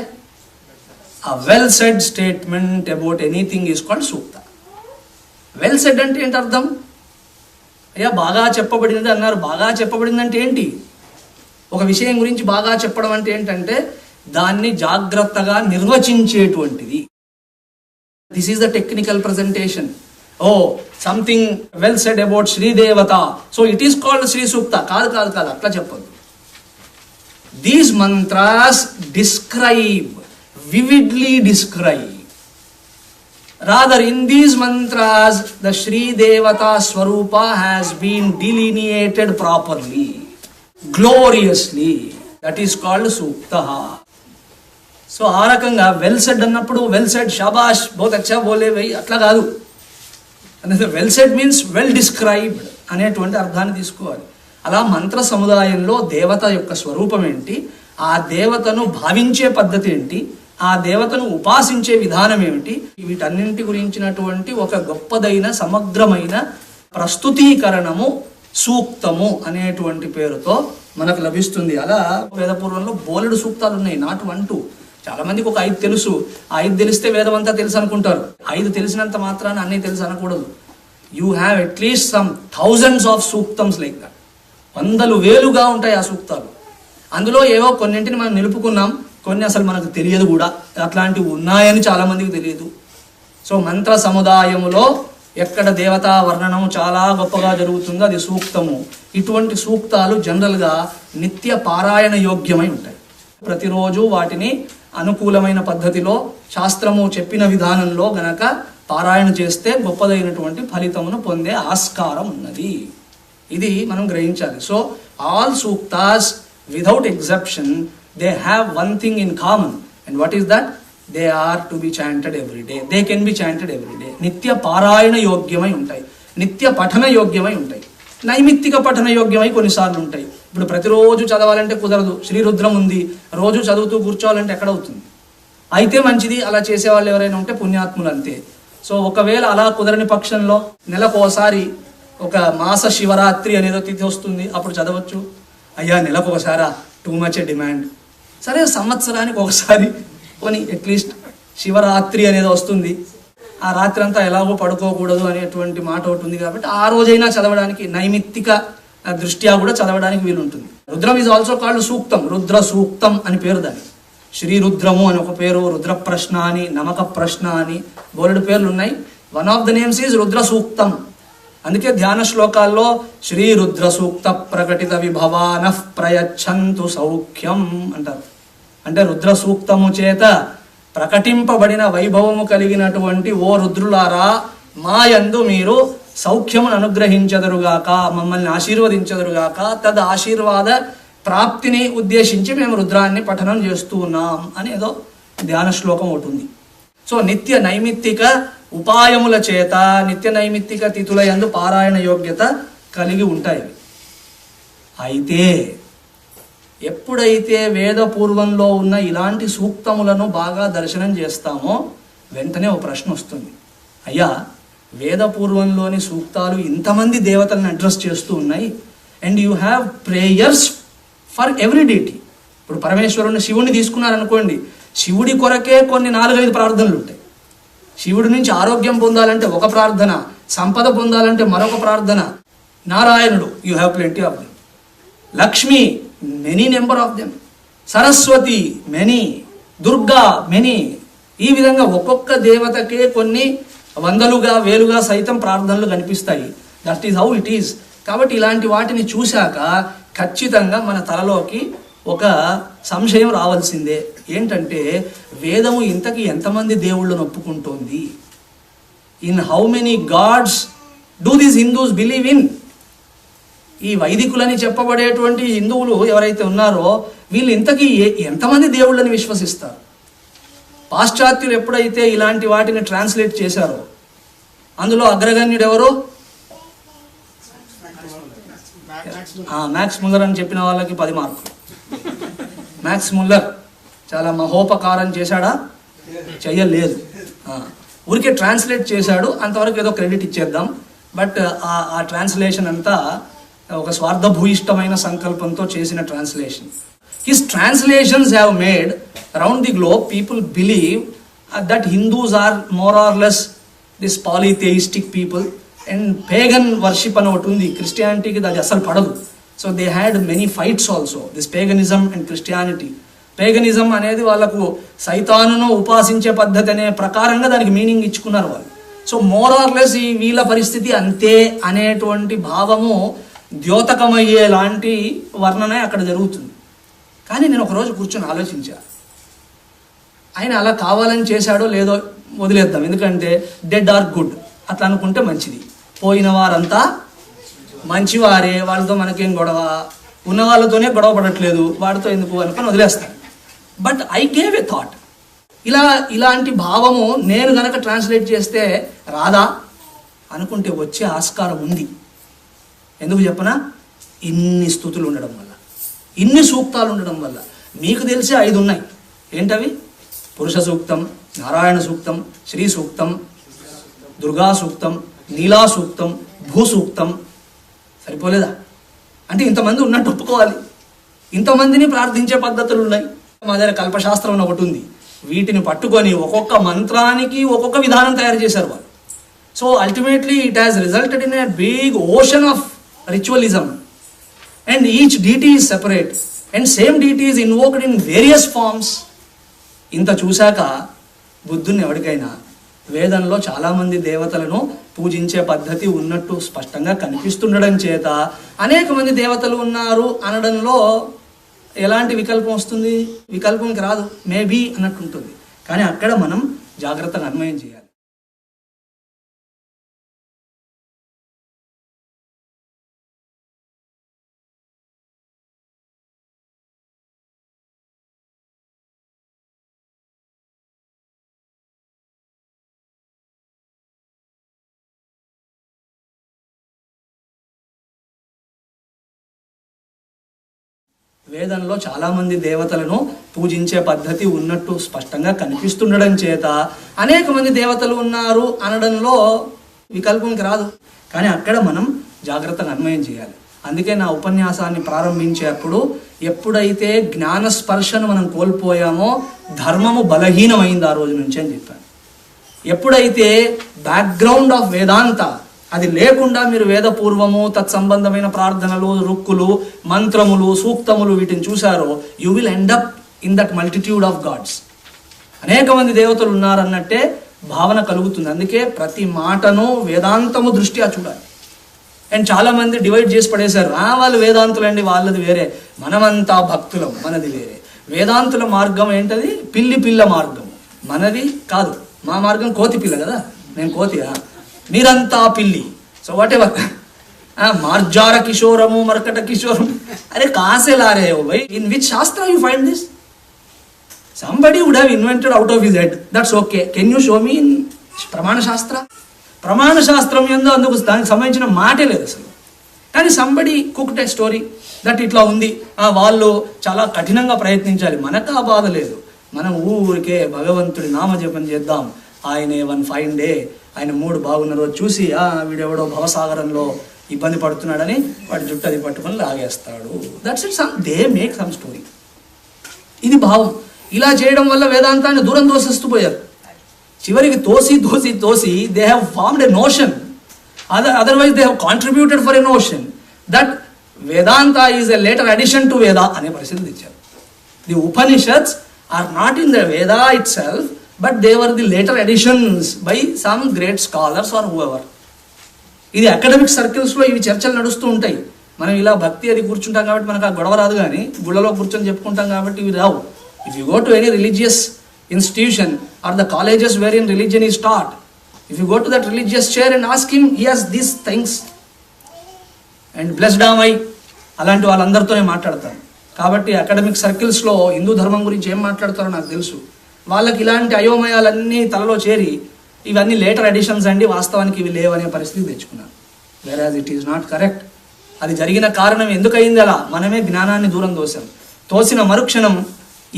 a well said statement about anything is called sukta. Well said అంటే ఏంటి అర్థం? అయ్యా బాగా చెప్పబడినది అన్నారు. బాగా చెప్పబడింది అంటే ఏంటి? ఒక విషయం గురించి బాగా చెప్పడం అంటే ఏంటంటే దాన్ని జాగ్రత్తగా నిర్వచించేటువంటిది. This is the technical presentation. Oh something well said about శ్రీదేవత, so it is called Shri sukta. కాదు, అట్లా చెప్పొద్దు. These mantras describe, vividly describe. Rather, in these mantras, the Shri Devata Swarupa has been delineated properly, gloriously. That is called Sukta. So, ఆ రకంగా well said అన్నప్పుడు well said, షాబాష్, బహుత్ అచ్చా బోలే భయ్, అట్లా కాదు. Well said means well described అనేటువంటి అర్థాన్ని తీసుకోవాలి. అలా మంత్ర సముదాయంలో దేవత యొక్క స్వరూపం ఏంటి, ఆ దేవతను భావించే పద్ధతి ఏంటి, ఆ దేవతను ఉపాసించే విధానం ఏమిటి, వీటన్నింటి గురించినటువంటి ఒక గొప్పదైన సమగ్రమైన ప్రస్తుతీకరణము సూక్తము అనేటువంటి పేరుతో మనకు లభిస్తుంది. అలా వేదపూర్వంలో బోలెడు సూక్తాలు ఉన్నాయి, నాట్ 1, 2. చాలా మందికి ఒక 5 తెలుసు. ఆ 5 తెలిస్తే వేదం అంతా తెలుసు అనుకుంటారు. 5 తెలిసినంత మాత్రాన అన్నీ తెలుసు అనకూడదు. You have at least some thousands of suktams like that. 100,000గా ఉంటాయి ఆ సూక్తాలు. అందులో ఏవో కొన్నింటిని మనం నిలుపుకున్నాం, కొన్ని అసలు మనకు తెలియదు కూడా. అట్లాంటివి ఉన్నాయని చాలా మందికి తెలియదు. సో మంత్ర సముదాయములో ఎక్కడ దేవతా వర్ణనము చాలా గొప్పగా జరుగుతుందో అది సూక్తము. ఇటువంటి సూక్తాలు జనరల్గా నిత్య పారాయణ యోగ్యమై ఉంటాయి. ప్రతిరోజు వాటిని అనుకూలమైన పద్ధతిలో శాస్త్రము చెప్పిన విధానంలో గనక పారాయణ చేస్తే గొప్పదైనటువంటి ఫలితమును పొందే ఆస్కారం ఉన్నది. ఇది మనం గ్రహించాలి. So all suktas without exception, they have one thing in common. And what is that? They are to be chanted every day. They can be chanted every day. నిత్య పారాయణ యోగ్యమై ఉంటాయి, నిత్య పఠన యోగ్యమై ఉంటాయి, నైమిత్తిక పఠన యోగ్యమై కొన్నిసార్లు ఉంటాయి. ఇప్పుడు ప్రతిరోజు చదవాలంటే కుదరదు. శ్రీరుద్రం ఉంది, రోజు చదువుతూ కూర్చోవాలంటే ఎక్కడవుతుంది? అయితే మంచిది, అలా చేసేవాళ్ళు ఎవరైనా ఉంటే పుణ్యాత్ములు అంతే. సో ఒకవేళ అలా కుదరని పక్షంలో నెలకోసారి ఒక మాస శివరాత్రి అనేదో తిథి వస్తుంది, అప్పుడు చదవచ్చు. అయ్యా నెలకు ఒకసారా, టూ మచ్ డిమాండ్. సరే సంవత్సరానికి ఒకసారి కొని అట్లీస్ట్ శివరాత్రి అనేది వస్తుంది, ఆ రాత్రి అంతా ఎలాగో పడుకోకూడదు అనేటువంటి మాట ఒకటి ఉంది కాబట్టి ఆ రోజైనా చదవడానికి నైమిత్తిక దృష్ట్యా కూడా చదవడానికి వీలుంటుంది. రుద్రం ఈజ్ ఆల్సో కాల్డ్ సూక్తం, రుద్ర సూక్తం అని పేరు దానికి. శ్రీ రుద్రము అని ఒక పేరు, రుద్ర ప్రశ్న అని, నమక ప్రశ్న అని బోలెడు పేర్లు ఉన్నాయి. One of the names is Rudra సూక్తం. అందుకే ధ్యాన శ్లోకాల్లో శ్రీ రుద్ర సూక్త ప్రకటిత విభవాన ప్రయచ్చంతు సౌఖ్యం అంటారు. అంటే రుద్ర సూక్తము చేత ప్రకటింపబడిన వైభవము కలిగినటువంటి ఓ రుద్రులారా, మా యందు మీరు సౌఖ్యమును అనుగ్రహించదరుగాక, మమ్మల్ని ఆశీర్వదించదరుగాక. తద్ ఆశీర్వాద ప్రాప్తిని ఉద్దేశించి మేము రుద్రాన్ని పఠనం చేస్తూ ఉన్నాం అని ఏదో ధ్యాన శ్లోకం ఒకటి ఉంది. సో నిత్య నైమిత్తిక ఉపాయముల చేత నిత్య నైమిత్తిక తిథుల యందు పారాయణ యోగ్యత కలిగి ఉంటాయి. అయితే ఎప్పుడైతే వేదపూర్వంలో ఉన్న ఇలాంటి సూక్తములను బాగా దర్శనం చేస్తామో వెంటనే ఒక ప్రశ్న వస్తుంది. అయ్యా, వేదపూర్వంలోని సూక్తాలు ఇంతమంది దేవతలను అడ్రస్ చేస్తూ ఉన్నాయి, and you have prayers for every deity. ఇప్పుడు పరమేశ్వరుని శివుడిని తీసుకున్నారనుకోండి, శివుడి కొరకే కొన్ని 4-5 ప్రార్థనలు ఉంటాయి. శివుడి నుంచి ఆరోగ్యం పొందాలంటే ఒక ప్రార్థన, సంపద పొందాలంటే మరొక ప్రార్థన. నారాయణుడు, you have plenty of them. Lakshmi, many number of them. Saraswati, many. Durga, many. ఈ విధంగా ఒక్కొక్క దేవతకే కొన్ని వందలుగా వేలుగా సైతం ప్రార్థనలు కనిపిస్తాయి. That is how it is. కాబట్టి ఇలాంటి వాటిని చూశాక ఖచ్చితంగా మన తలలోకి ఒక సంశయం రావాల్సిందే. ఏంటంటే వేదము ఇంతకీ ఎంతమంది దేవుళ్ళను ఒప్పుకుంటోంది? In how many gods do these Hindus believe in? ఈ వైదికులని చెప్పబడేటువంటి హిందువులు ఎవరైతే ఉన్నారో వీళ్ళు ఇంతకీ ఎంతమంది దేవుళ్ళని విశ్వసిస్తారు? పాశ్చాత్యులు ఎప్పుడైతే ఇలాంటి వాటిని ట్రాన్స్లేట్ చేశారో అందులో అగ్రగణ్యుడు ఎవరు? మ్యాక్స్ ముల్లర్ అని చెప్పిన వాళ్ళకి 10 మార్కులు. మ్యాక్స్ ముల్లర్ చాలా మహోపకారం చేశాడా? చెయ్యలేదు. ఊరికే ట్రాన్స్లేట్ చేశాడు, అంతవరకు ఏదో క్రెడిట్ ఇచ్చేద్దాం. బట్ ఆ ట్రాన్స్లేషన్ అంతా ఒక స్వార్థభూయిష్టమైన సంకల్పంతో చేసిన translation. His translations have made around the globe people believe that Hindus are more or less this polytheistic people and pagan worship అని ఒకటి ఉంది. క్రిస్టియానిటీకి అది అసలు పడదు. So they had many fights also, this paganism and Christianity. Paganism అనేది వాళ్ళకు సైతానును ఉపాసించే పద్ధతి అనే ప్రకారంగా దానికి మీనింగ్ ఇచ్చుకున్నారు వాళ్ళు. సో మోర్ ఆర్ లెస్ ఈ వీళ్ళ పరిస్థితి అంతే అనేటువంటి భావము ద్యోతకమయ్యే లాంటి వర్ణనే అక్కడ జరుగుతుంది. కానీ నేను ఒకరోజు కూర్చొని ఆలోచించా, ఆయన అలా కావాలని చేశాడో లేదో వదిలేద్దాం, ఎందుకంటే డెడ్ ఆర్ గుడ్ అట్లా అనుకుంటే మంచిది. పోయిన వారంతా మంచివారే, వాళ్ళతో మనకేం గొడవ, ఉన్న వాళ్ళతోనే గొడవ పడట్లేదు, వాడితో ఎందుకు అనుకొని వదిలేస్తాను. But I gave a thought, ఇలాంటి భావము నేను గనక ట్రాన్స్లేట్ చేస్తే రాదా అనుకుంటే వచ్చే ఆస్కారం ఉంది. ఎందుకు చెప్పనా? ఇన్ని స్తుతులు ఉండడం వల్ల, ఇన్ని సూక్తాలు ఉండడం వల్ల. మీకు తెలిసే 5 ఉన్నాయి. ఏంటవి? పురుష సూక్తం, నారాయణ సూక్తం, శ్రీ సూక్తం, దుర్గా సూక్తం, నీలా సూక్తం, భూ సూక్తం. సరిపోలేదా? అంటే ఇంతమంది ఉన్నట్టు ఒప్పుకోవాలి. ఇంతమందిని ప్రార్థించే పద్ధతులు ఉన్నాయి. మా దగ్గర కల్పశాస్త్రం అని ఒకటి ఉంది. వీటిని పట్టుకొని ఒక్కొక్క మంత్రానికి ఒక్కొక్క విధానం తయారు చేశారు వాళ్ళు. So ultimately it has resulted in a big ocean of ritualism, and each deity is separate and same deity is invoked in various forms. ఇంత చూశాక బుద్ధుని ఎవరికైనా వేదంలో చాలామంది దేవతలను పూజించే పద్ధతి ఉన్నట్టు స్పష్టంగా కనిపిస్తుండడం చేత అనేక మంది దేవతలు ఉన్నారు అనడంలో ఎలాంటి వికల్పం వస్తుంది? వికల్పంకి రాదు, మేబీ అన్నట్టు ఉంటుంది. కానీ అక్కడ మనం జాగ్రత్తగా అన్వయం చేయాలి. వేదంలో చాలామంది దేవతలను పూజించే పద్ధతి ఉన్నట్టు స్పష్టంగా కనిపిస్తుండడం చేత అనేక మంది దేవతలు ఉన్నారు అనడంలో వికల్పంకి రాదు. కానీ అక్కడ మనం జాగ్రత్తగా అన్వయం చేయాలి. అందుకే నా ఉపన్యాసాన్ని ప్రారంభించేప్పుడు ఎప్పుడైతే జ్ఞాన స్పర్శను మనం కోల్పోయామో ధర్మము బలహీనమైంది ఆ రోజు నుంచి అని చెప్పాను. ఎప్పుడైతే బ్యాక్గ్రౌండ్ ఆఫ్ వేదాంత అది లేకుండా మీరు వేదపూర్వము తత్సంబంధమైన ప్రార్థనలు, రుక్కులు, మంత్రములు, సూక్తములు వీటిని చూశారో you will end up in that multitude of gods. అనేక మంది దేవతలు ఉన్నారన్నట్టే భావన కలుగుతుంది. అందుకే ప్రతి మాటను వేదాంతము దృష్ట్యా చూడాలి. అండ్ చాలా మంది డివైడ్ చేసి పడేశారు. వాళ్ళు వేదాంతులండి, వాళ్ళది వేరే, మనమంతా భక్తులం, మనది వేరే. వేదాంతుల మార్గం ఏంటది? పిల్ల మార్గం. మనది కాదు. మా మార్గం కోతి పిల్ల కదా, నేను కోతియా, మీరంతా పిల్లి. So whatever. మార్జార కిషోరము, మర్కట కిషోరము, అరే కాసే లారే భయ్. In which shastra you find this? Somebody would have invented out of his head. That's okay. Can you show me in Pramana Shastra? Pramana Shastram యందు అందుకు దానికి సంబంధించిన మాటే లేదు అసలు. కానీ somebody cooked a story that ఇట్లా ఉంది, వాళ్ళు చాలా కఠినంగా ప్రయత్నించాలి. మనకు ఆ బాధ లేదు. మనం ఊరికే భగవంతుడి నామజపం చేద్దాం. ఆయన వన్ ఫైన్ డే ఆయన మూడు బాగున్న రోజు చూసి వీడెవడో భవసాగరంలో ఇబ్బంది పడుతున్నాడని వాడి జుట్టు అది పట్టుకొని లాగేస్తాడు. That's it. They make some story. ఇది భావం. ఇలా చేయడం వల్ల వేదాంతాన్ని దూరం తోసేస్తూ పోయారు. చివరికి తోసి they have formed a notion. Otherwise they have contributed for a notion that Vedanta is a later addition to Veda అనే పరిస్థితి తెచ్చారు. The Upanishads are not in the Veda itself, but they were the later additions by some great scholars or whoever. ఇది academic సర్కిల్స్లో ఇవి చర్చలు నడుస్తూ ఉంటాయి. మనం ఇలా భక్తి అది కూర్చుంటాం కాబట్టి మనకు ఆ గొడవ రాదు, కానీ గుళ్ళలో కూర్చొని చెప్పుకుంటాం కాబట్టి ఇవి రావు. If you go to any religious institution or the colleges wherein religion is taught, if you go to that religious chair and ask him, he has these things. And blessed am I, అలాంటి వాళ్ళందరితోనే మాట్లాడతారు. కాబట్టి academic సర్కిల్స్లో Hindu ధర్మం గురించి ఏం మాట్లాడతారో నాకు తెలుసు. వాళ్ళకి ఇలాంటి అయోమయాలన్నీ తలలో చేరి ఇవన్నీ లేటర్ ఎడిషన్స్ అండి, వాస్తవానికి ఇవి లేవనే పరిస్థితి తెచ్చుకున్నారు. వేరాజ్ ఇట్ ఈస్ నాట్ కరెక్ట్. అది జరిగిన కారణం ఎందుకయింది అలా? మనమే జ్ఞానాన్ని దూరం తోసిన మరుక్షణం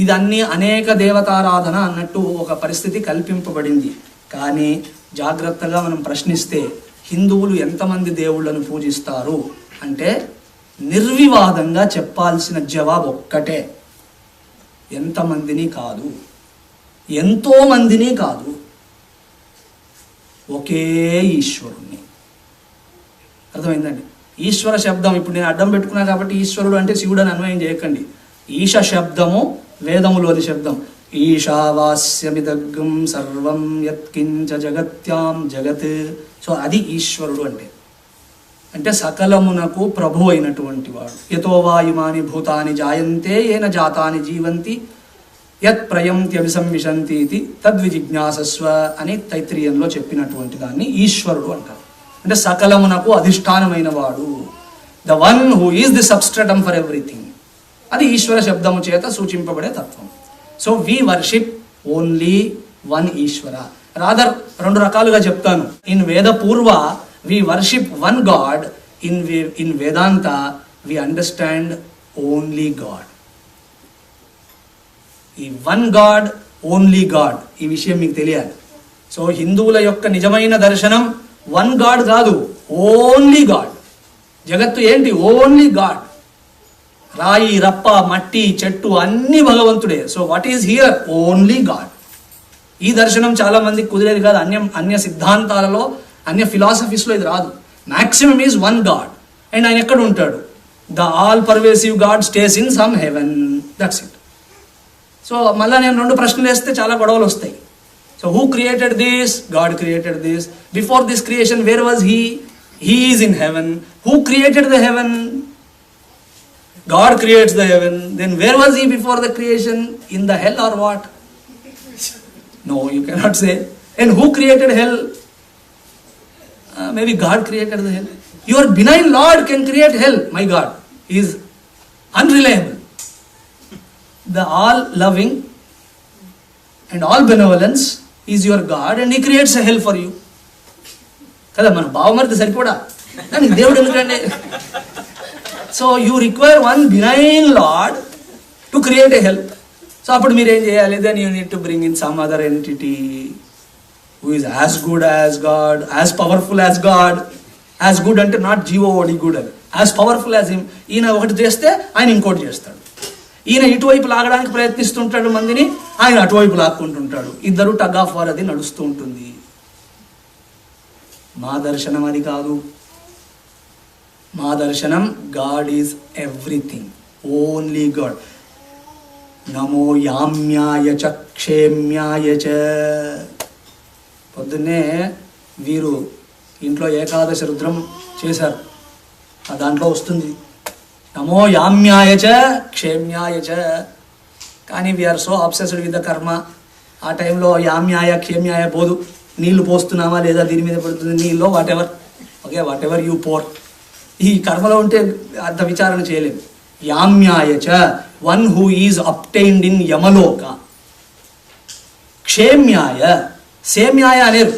ఇదన్నీ అనేక దేవతారాధన అన్నట్టు ఒక పరిస్థితి కల్పింపబడింది. కానీ జాగ్రత్తగా మనం ప్రశ్నిస్తే హిందువులు ఎంతమంది దేవుళ్ళను పూజిస్తారు అంటే నిర్వివాదంగా చెప్పాల్సిన జవాబు ఒక్కటే, ఎంతమందిని కాదు, ఎంతో మందిని కాదు, ఒకే ఈశ్వరుణ్ణి. అర్థమైందండి? ఈశ్వర శబ్దం ఇప్పుడు నేను అడ్డం పెట్టుకున్నా కాబట్టి ఈశ్వరుడు అంటే శివుడు అని అన్వయం చేయకండి. ఈశ శబ్దము వేదములోని శబ్దం. ఈశావాస్యమిదగ్గం సర్వం యత్కించ జగత్యాం జగత్. సో అది ఈశ్వరుడు అంటే సకలమునకు ప్రభు అయినటువంటి వాడు. యతో వా ఇమాని భూతాని జాయంతే ఏన జాతాని జీవంతి యత్ ప్రయంత్యభిసంవిశంతి ఇది తద్విజిజ్ఞాసస్వ అని తైత్రీయంలో చెప్పినటువంటి దాన్ని ఈశ్వరుడు అంటారు. అంటే సకలమునకు అధిష్టానమైన వాడు, the one who is the substratum for everything. అది ఈశ్వర శబ్దము చేత సూచింపబడే తత్వం. So we worship only one Ishvara. Rather రెండు రకాలుగా చెప్తాను. In Veda purva we worship one god, in Vedanta we understand only god. ఈ వన్ గాడ్, ఓన్లీ గాడ్, ఈ విషయం మీకు తెలియాలి. సో హిందువుల యొక్క నిజమైన దర్శనం వన్ గాడ్ కాదు, ఓన్లీ గాడ్. జగత్తు ఏంటి? Only god. రాయి, రప్ప, మట్టి, చెట్టు అన్ని భగవంతుడే. So what is here? Only god. ఈ దర్శనం చాలా మందికి కుదిరేది కాదు. అన్య సిద్ధాంతాలలో, అన్య ఫిలాసఫీస్లో ఇది రాదు. Maximum is one God. And ఆయన ఎక్కడ ఉంటాడు? The all pervasive God stays in some heaven. That's it. So మళ్ళీ నేను రెండు ప్రశ్నలు వేస్తే చాలా గొడవలు వస్తాయి. So who created this? God created this. Before this creation where was he? He is in heaven. Who created the heaven? God creates the heaven. Then where was he before the creation? In the hell or what? No, you cannot say. And who created hell? Maybe God created the hell. Your benign Lord can create hell. My God is unreliable. The all-loving and all benevolence is your God, and he creates a hell for you. కదా మన బావమరిది సరిపోడా? దానికి దేవుడు ఎందుకంటే? So you require one benign lord to create a hell. So అప్పుడు మీరు ఏం చేయాలి? Then you need to bring in some other entity who is as good as God, as powerful as God, as good అంటే not G O D good అని, as powerful as him. ఈయన ఒకటి చేస్తే ఆయన ఇంకోటి చేస్తాడు. ఈయన ఇటువైపు లాగడానికి ప్రయత్నిస్తుంటాడు మందిని, ఆయన అటువైపు లాక్కుంటుంటాడు. ఇద్దరు టగ్ ఆఫ్ వార్ అది నడుస్తూ ఉంటుంది. మా దర్శనం అది కాదు. మా దర్శనం God is everything, only God. నమో యామ్యాయ చ క్షేమ్యాయ చ. పొద్దున్నే వీరు ఇంట్లో ఏకాదశి రుద్రం చేశారు, దాంట్లో వస్తుంది నమో యామ్యాయ చ క్షేమ్యాయ చ. కానీ we are so obsessed with the karma. ఆ టైంలో యామ్యాయ క్షేమ్యాయ పోదు. నీళ్లు పోస్తున్నామా లేదా, దీని మీద పడుతుంది నీళ్ళు, వాట్ ఎవర్ యూ పోర్. ఈ కర్మలో ఉంటే అంత విచారణ చేయలేము. యామ్యాయ చ, one who is obtained in Yamaloka. క్షేమ్యాయ, సేమ్యాయ అనేరు,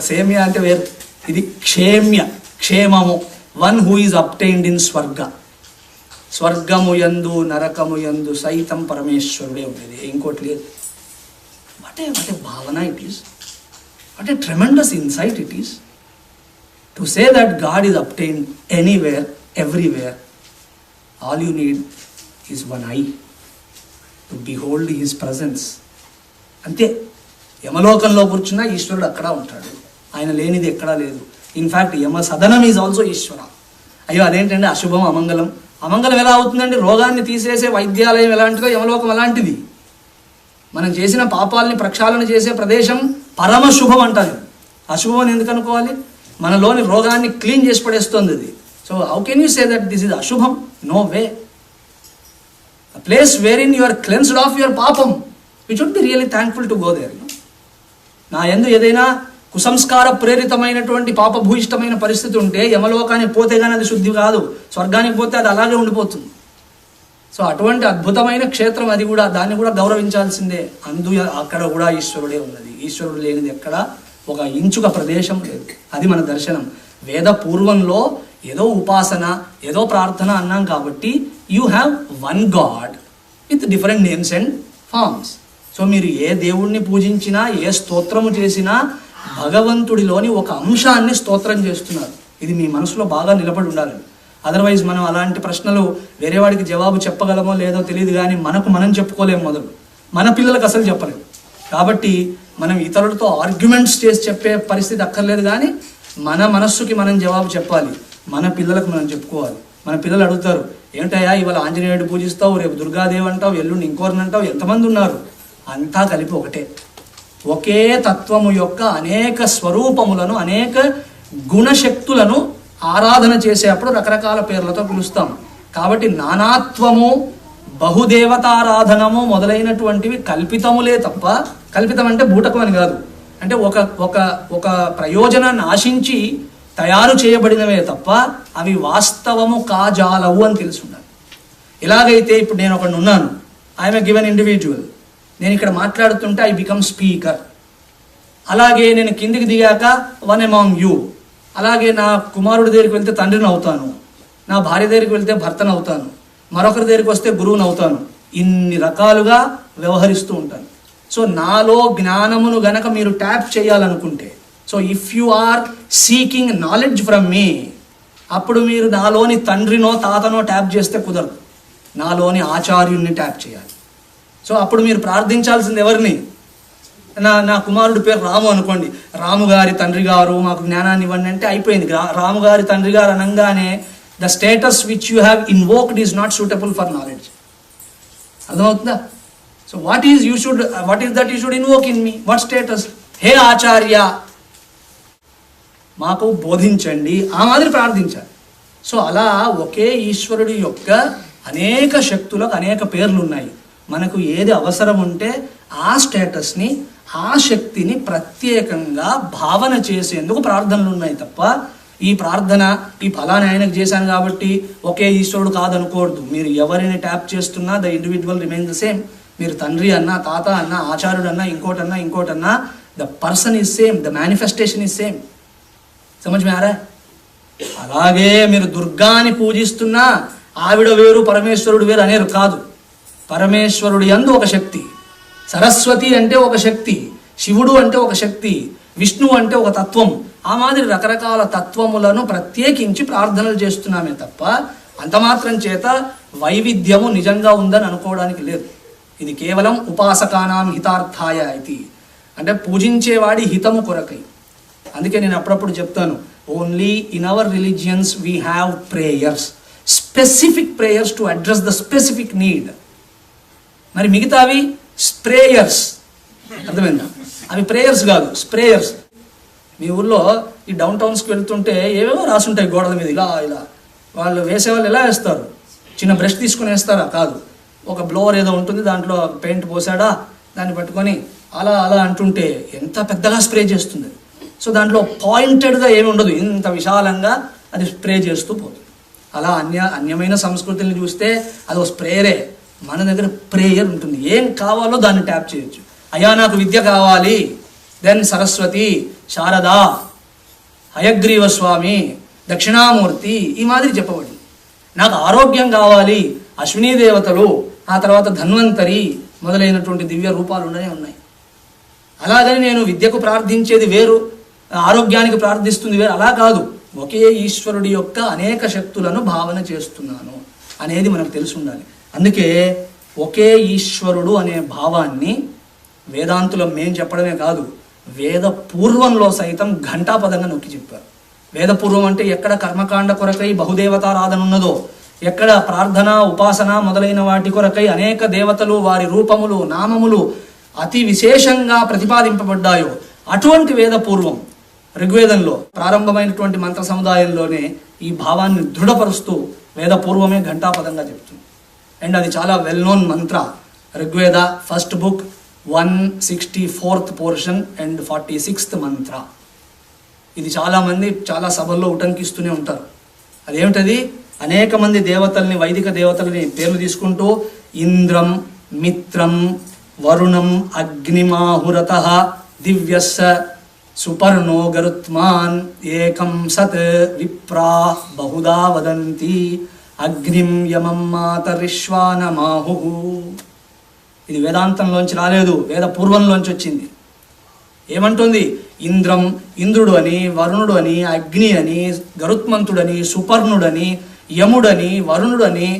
సేమ్య అంటే వేరు, ఇది క్షేమ్య, క్షేమము. One who is obtained in Swarga. స్వర్గము యందు నరకము యందు సైతం పరమేశ్వరుడే ఉండేది, ఇంకోటి లేదు. వాట్ ఏ భావన it is, what a tremendous insight it is to say that God is obtained anywhere, everywhere. All you need is one I to behold his presence. అంతే. యమలోకంలో కూర్చున్నా ఈశ్వరుడు అక్కడ ఉంటాడు, ఆయన లేనిది ఎక్కడా లేదు. ఇన్ఫ్యాక్ట్ యమ సదనం ఈజ్ ఆల్సో ఈశ్వర. అయ్యో అదేంటండి అశుభం అమంగళం. అమంగళం ఎలా అవుతుందండి? రోగాన్ని తీసేసే వైద్యాలయం ఎలాంటిదో యమలోకం అలాంటిది. మనం చేసిన పాపాలని ప్రక్షాళన చేసే ప్రదేశం పరమ శుభం అంటారు. అశుభం అని ఎందుకు అనుకోవాలి? మనలోని రోగాన్ని క్లీన్ చేసి పడేస్తుంది అది. So how can you say that this is అశుభం? No way. A place wherein you are cleansed of your papam, we should be really thankful to go there. నా యందు ఏదైనా కుసంస్కార ప్రేరితమైనటువంటి పాపభూయిష్టమైన పరిస్థితి ఉంటే యమలోకానికి పోతే కానీ అది శుద్ధి కాదు, స్వర్గానికి పోతే అది అలాగే ఉండిపోతుంది. సో అటువంటి అద్భుతమైన క్షేత్రం అది కూడా, దాన్ని కూడా గౌరవించాల్సిందే. అక్కడ కూడా ఈశ్వరుడే ఉన్నది. ఈశ్వరుడు లేనిది ఎక్కడ ఒక ఇంచుక ప్రదేశం లేదు. అది మన దర్శనం. వేద పూర్వంలో ఏదో ఉపాసన, ఏదో ప్రార్థన అన్నాం కాబట్టి you have one God with different names and forms. So మీరు ఏ దేవుణ్ణి పూజించినా, ఏ స్తోత్రము చేసినా భగవంతుడిలోని ఒక అంశాన్ని స్తోత్రం చేస్తున్నారు. ఇది మీ మనసులో బాగా నిలబడి ఉండాలి. అదర్వైజ్ మనం అలాంటి ప్రశ్నలు వేరే వాడికి జవాబు చెప్పగలమో లేదో తెలియదు, కానీ మనకు మనం చెప్పుకోలేము. మొదలు మన పిల్లలకు అసలు చెప్పలేము. కాబట్టి మనం ఇతరులతో ఆర్గ్యుమెంట్స్ చేసి చెప్పే పరిస్థితి అక్కర్లేదు, కానీ మన మనస్సుకి మనం జవాబు చెప్పాలి. మన పిల్లలకు మనం చెప్పుకోవాలి. మన పిల్లలు అడుగుతారు, ఏంటయ్యా ఇవాళ ఆంజనేయుడు పూజిస్తావు, రేపు దుర్గాదేవి అంటావు, ఎల్లుండి ఇంకోరిని అంటావు, ఎంతమంది ఉన్నారు? అంతా కలిపి ఒకటే. ఒకే తత్వము యొక్క అనేక స్వరూపములను, అనేక గుణశక్తులను ఆరాధన చేసేప్పుడు రకరకాల పేర్లతో పిలుస్తాం. కాబట్టి నానాత్వము, బహుదేవతారాధనము మొదలైనటువంటివి కల్పితములే తప్ప, కల్పితం అంటే బూటకం అని కాదు, అంటే ఒక ప్రయోజనాన్ని ఆశించి తయారు చేయబడినవే తప్ప అవి వాస్తవము కాజాలవు అని తెలుసుండాలి. ఎలాగైతే ఇప్పుడు నేను ఒకడిని ఉన్నాను, ఐఎమ్ ఎ గివెన్ ఇండివిజువల్, నేను ఇక్కడ మాట్లాడుతుంటే ఐ బికమ్ స్పీకర్. అలాగే నేను కిందికి దిగాక వన్ అమాంగ్ యూ. అలాగే నా కుమారుడి దగ్గరికి వెళ్తే తండ్రిని అవుతాను, నా భార్య దగ్గరికి వెళ్తే భర్తను అవుతాను, మరొకరి దగ్గరికి వస్తే గురువుని అవుతాను. ఇన్ని రకాలుగా వ్యవహరిస్తూ ఉంటాను. సో నాలో జ్ఞానమును గనక మీరు ట్యాప్ చేయాలనుకుంటే, so if you are seeking knowledge from me, అప్పుడు మీరు నాలోని తండ్రినో తాతనో ట్యాప్ చేస్తే కుదరదు, నాలోని ఆచార్యుణ్ణి ట్యాప్ చేయాలి. సో అప్పుడు మీరు ప్రార్థించాల్సింది ఎవరిని? నా కుమారుడి పేరు రాము అనుకోండి, రాము గారి తండ్రి గారు మాకు జ్ఞానాన్ని ఇవ్వండి అంటే అయిపోయింది. రాము గారి తండ్రి గారు అనగానే the status which you have invoked is not suitable for knowledge. అర్థమవుతుందా? So what is that you should invoke in me? What status? హే ఆచార్య మాకు బోధించండి, ఆ మాదిరి ప్రార్థించాలి. సో అలా ఒకే ఈశ్వరుడి యొక్క అనేక శక్తులకు అనేక పేర్లు ఉన్నాయి. మనకు ఏది అవసరం ఉంటే ఆ స్టేటస్ని, ఆ శక్తిని ప్రత్యేకంగా భావన చేసేందుకు ప్రార్థనలు ఉన్నాయి తప్ప ఈ ప్రార్థన ఈ ఫలాన్ని ఆయనకు చేశాను కాబట్టి ఒకే ఈశ్వరుడు కాదనుకోవద్దు. మీరు ఎవరిని ట్యాప్ చేస్తున్నా the individual remain the same. మీరు తండ్రి అన్నా, తాత అన్నా, ఆచార్యుడు అన్నా, ఇంకోటన్నా the person is same, the manifestation is same. సమజ్ మే ఆ రా? అలాగే మీరు దుర్గాని పూజిస్తున్నా ఆవిడ వేరు పరమేశ్వరుడు వేరు అనేరు కాదు. పరమేశ్వరుడు యందు ఒక శక్తి, సరస్వతి అంటే ఒక శక్తి, శివుడు అంటే ఒక శక్తి, విష్ణువు అంటే ఒక తత్వం, ఆ మాదిరి రకరకాల తత్వములను ప్రత్యేకించి ప్రార్థనలు చేస్తున్నామే తప్ప అంత మాత్రం చేత వైవిధ్యము నిజంగా ఉందని అనుకోవడానికి లేదు. ఇది కేవలం ఉపాసకానాం హితార్థాయ ఇది, అంటే పూజించేవాడి హితము కొరకై. అందుకే నేను అప్పుడప్పుడు చెప్తాను, only in our religions we have prayers, specific prayers to address the specific need. మరి మిగతావి స్ప్రేయర్స్, అర్థమైందా? అవి ప్రేయర్స్ కాదు, స్ప్రేయర్స్. మీ ఊళ్ళో ఈ డౌన్ టౌన్స్కి వెళ్తుంటే ఏవేవో రాసుంటాయి గోడల మీద, ఇలా ఇలా. వాళ్ళు వేసేవాళ్ళు ఎలా వేస్తారు? చిన్న బ్రష్ తీసుకుని వేస్తారా? కాదు, ఒక బ్లోవర్ ఏదో ఉంటుంది, దాంట్లో పెయింట్ పోసాడా, దాన్ని పట్టుకొని అలా అలా అంటుంటే ఎంత పెద్దగా స్ప్రే చేస్తుంది. సో దాంట్లో పాయింటెడ్గా ఏమి ఉండదు, ఇంత విశాలంగా అది స్ప్రే చేస్తూ పోతుంది. అలా అన్యమైన సంస్కృతిని చూస్తే అది స్ప్రేయరే. మన దగ్గర ప్రేయర్ ఉంటుంది, ఏం కావాలో దాన్ని ట్యాప్ చేయొచ్చు. అయ్యా నాకు విద్య కావాలి, దెన్ సరస్వతి, శారదా, హయగ్రీవ స్వామి, దక్షిణామూర్తి, ఈ మాదిరి చెప్పబడింది. నాకు ఆరోగ్యం కావాలి, అశ్వినీ దేవతలు, ఆ తర్వాత ధన్వంతరి మొదలైనటువంటి దివ్య రూపాలు ఉన్నాయి. అలాగని నేను విద్యకు ప్రార్థించేది వేరు, ఆరోగ్యానికి ప్రార్థిస్తుంది వేరు, అలా కాదు. ఒకే ఈశ్వరుడి యొక్క అనేక శక్తులను భావన చేస్తున్నాను అనేది మనకు తెలిసి ఉండాలి. అందుకే ఒకే ఈశ్వరుడు అనే భావాన్ని వేదాంతులం మేం చెప్పడమే కాదు, వేద పూర్వంలో సైతం ఘంటాపదంగా నొక్కి చెప్పారు. వేదపూర్వం అంటే ఎక్కడ కర్మకాండ కొరకై బహుదేవతారాధన ఉన్నదో, ఎక్కడ ప్రార్థన ఉపాసన మొదలైన వాటి కొరకై అనేక దేవతలు వారి రూపములు నామములు అతి విశేషంగా ప్రతిపాదింపబడ్డాయో, అటువంటి వేదపూర్వం ఋగ్వేదంలో ప్రారంభమైనటువంటి మంత్ర సముదాయంలోనే ఈ భావాన్ని దృఢపరుస్తూ వేదపూర్వమే ఘంటాపదంగా చెప్తుంది. అండ్ అది చాలా well known Mantra. Rigveda first book 164th portion and 46th మంత్ర. ఇది చాలామంది చాలా సభల్లో ఉటంకిస్తూనే ఉంటారు. అదేమిటది? అనేక మంది దేవతల్ని, వైదిక దేవతలని పేర్లు తీసుకుంటూ ఇంద్రం, మిత్రం, వరుణం, అగ్నిమాహురత, దివ్యస్స, సుపర్ణో గరుత్మాన్, ఏకం సత్, విప్రా బహుదా వదంతి, అగ్నిం యమం మాతరిశ్వానమాహు. ఇది వేదాంతంలోంచి రాలేదు, వేద పూర్వంలోంచి వచ్చింది. ఏమంటుంది? ఇంద్రం, ఇంద్రుడు అని, వరుణుడు అని, అగ్ని అని, గరుత్మంతుడని, సుపర్ణుడని, యముడని, వరుణుడని,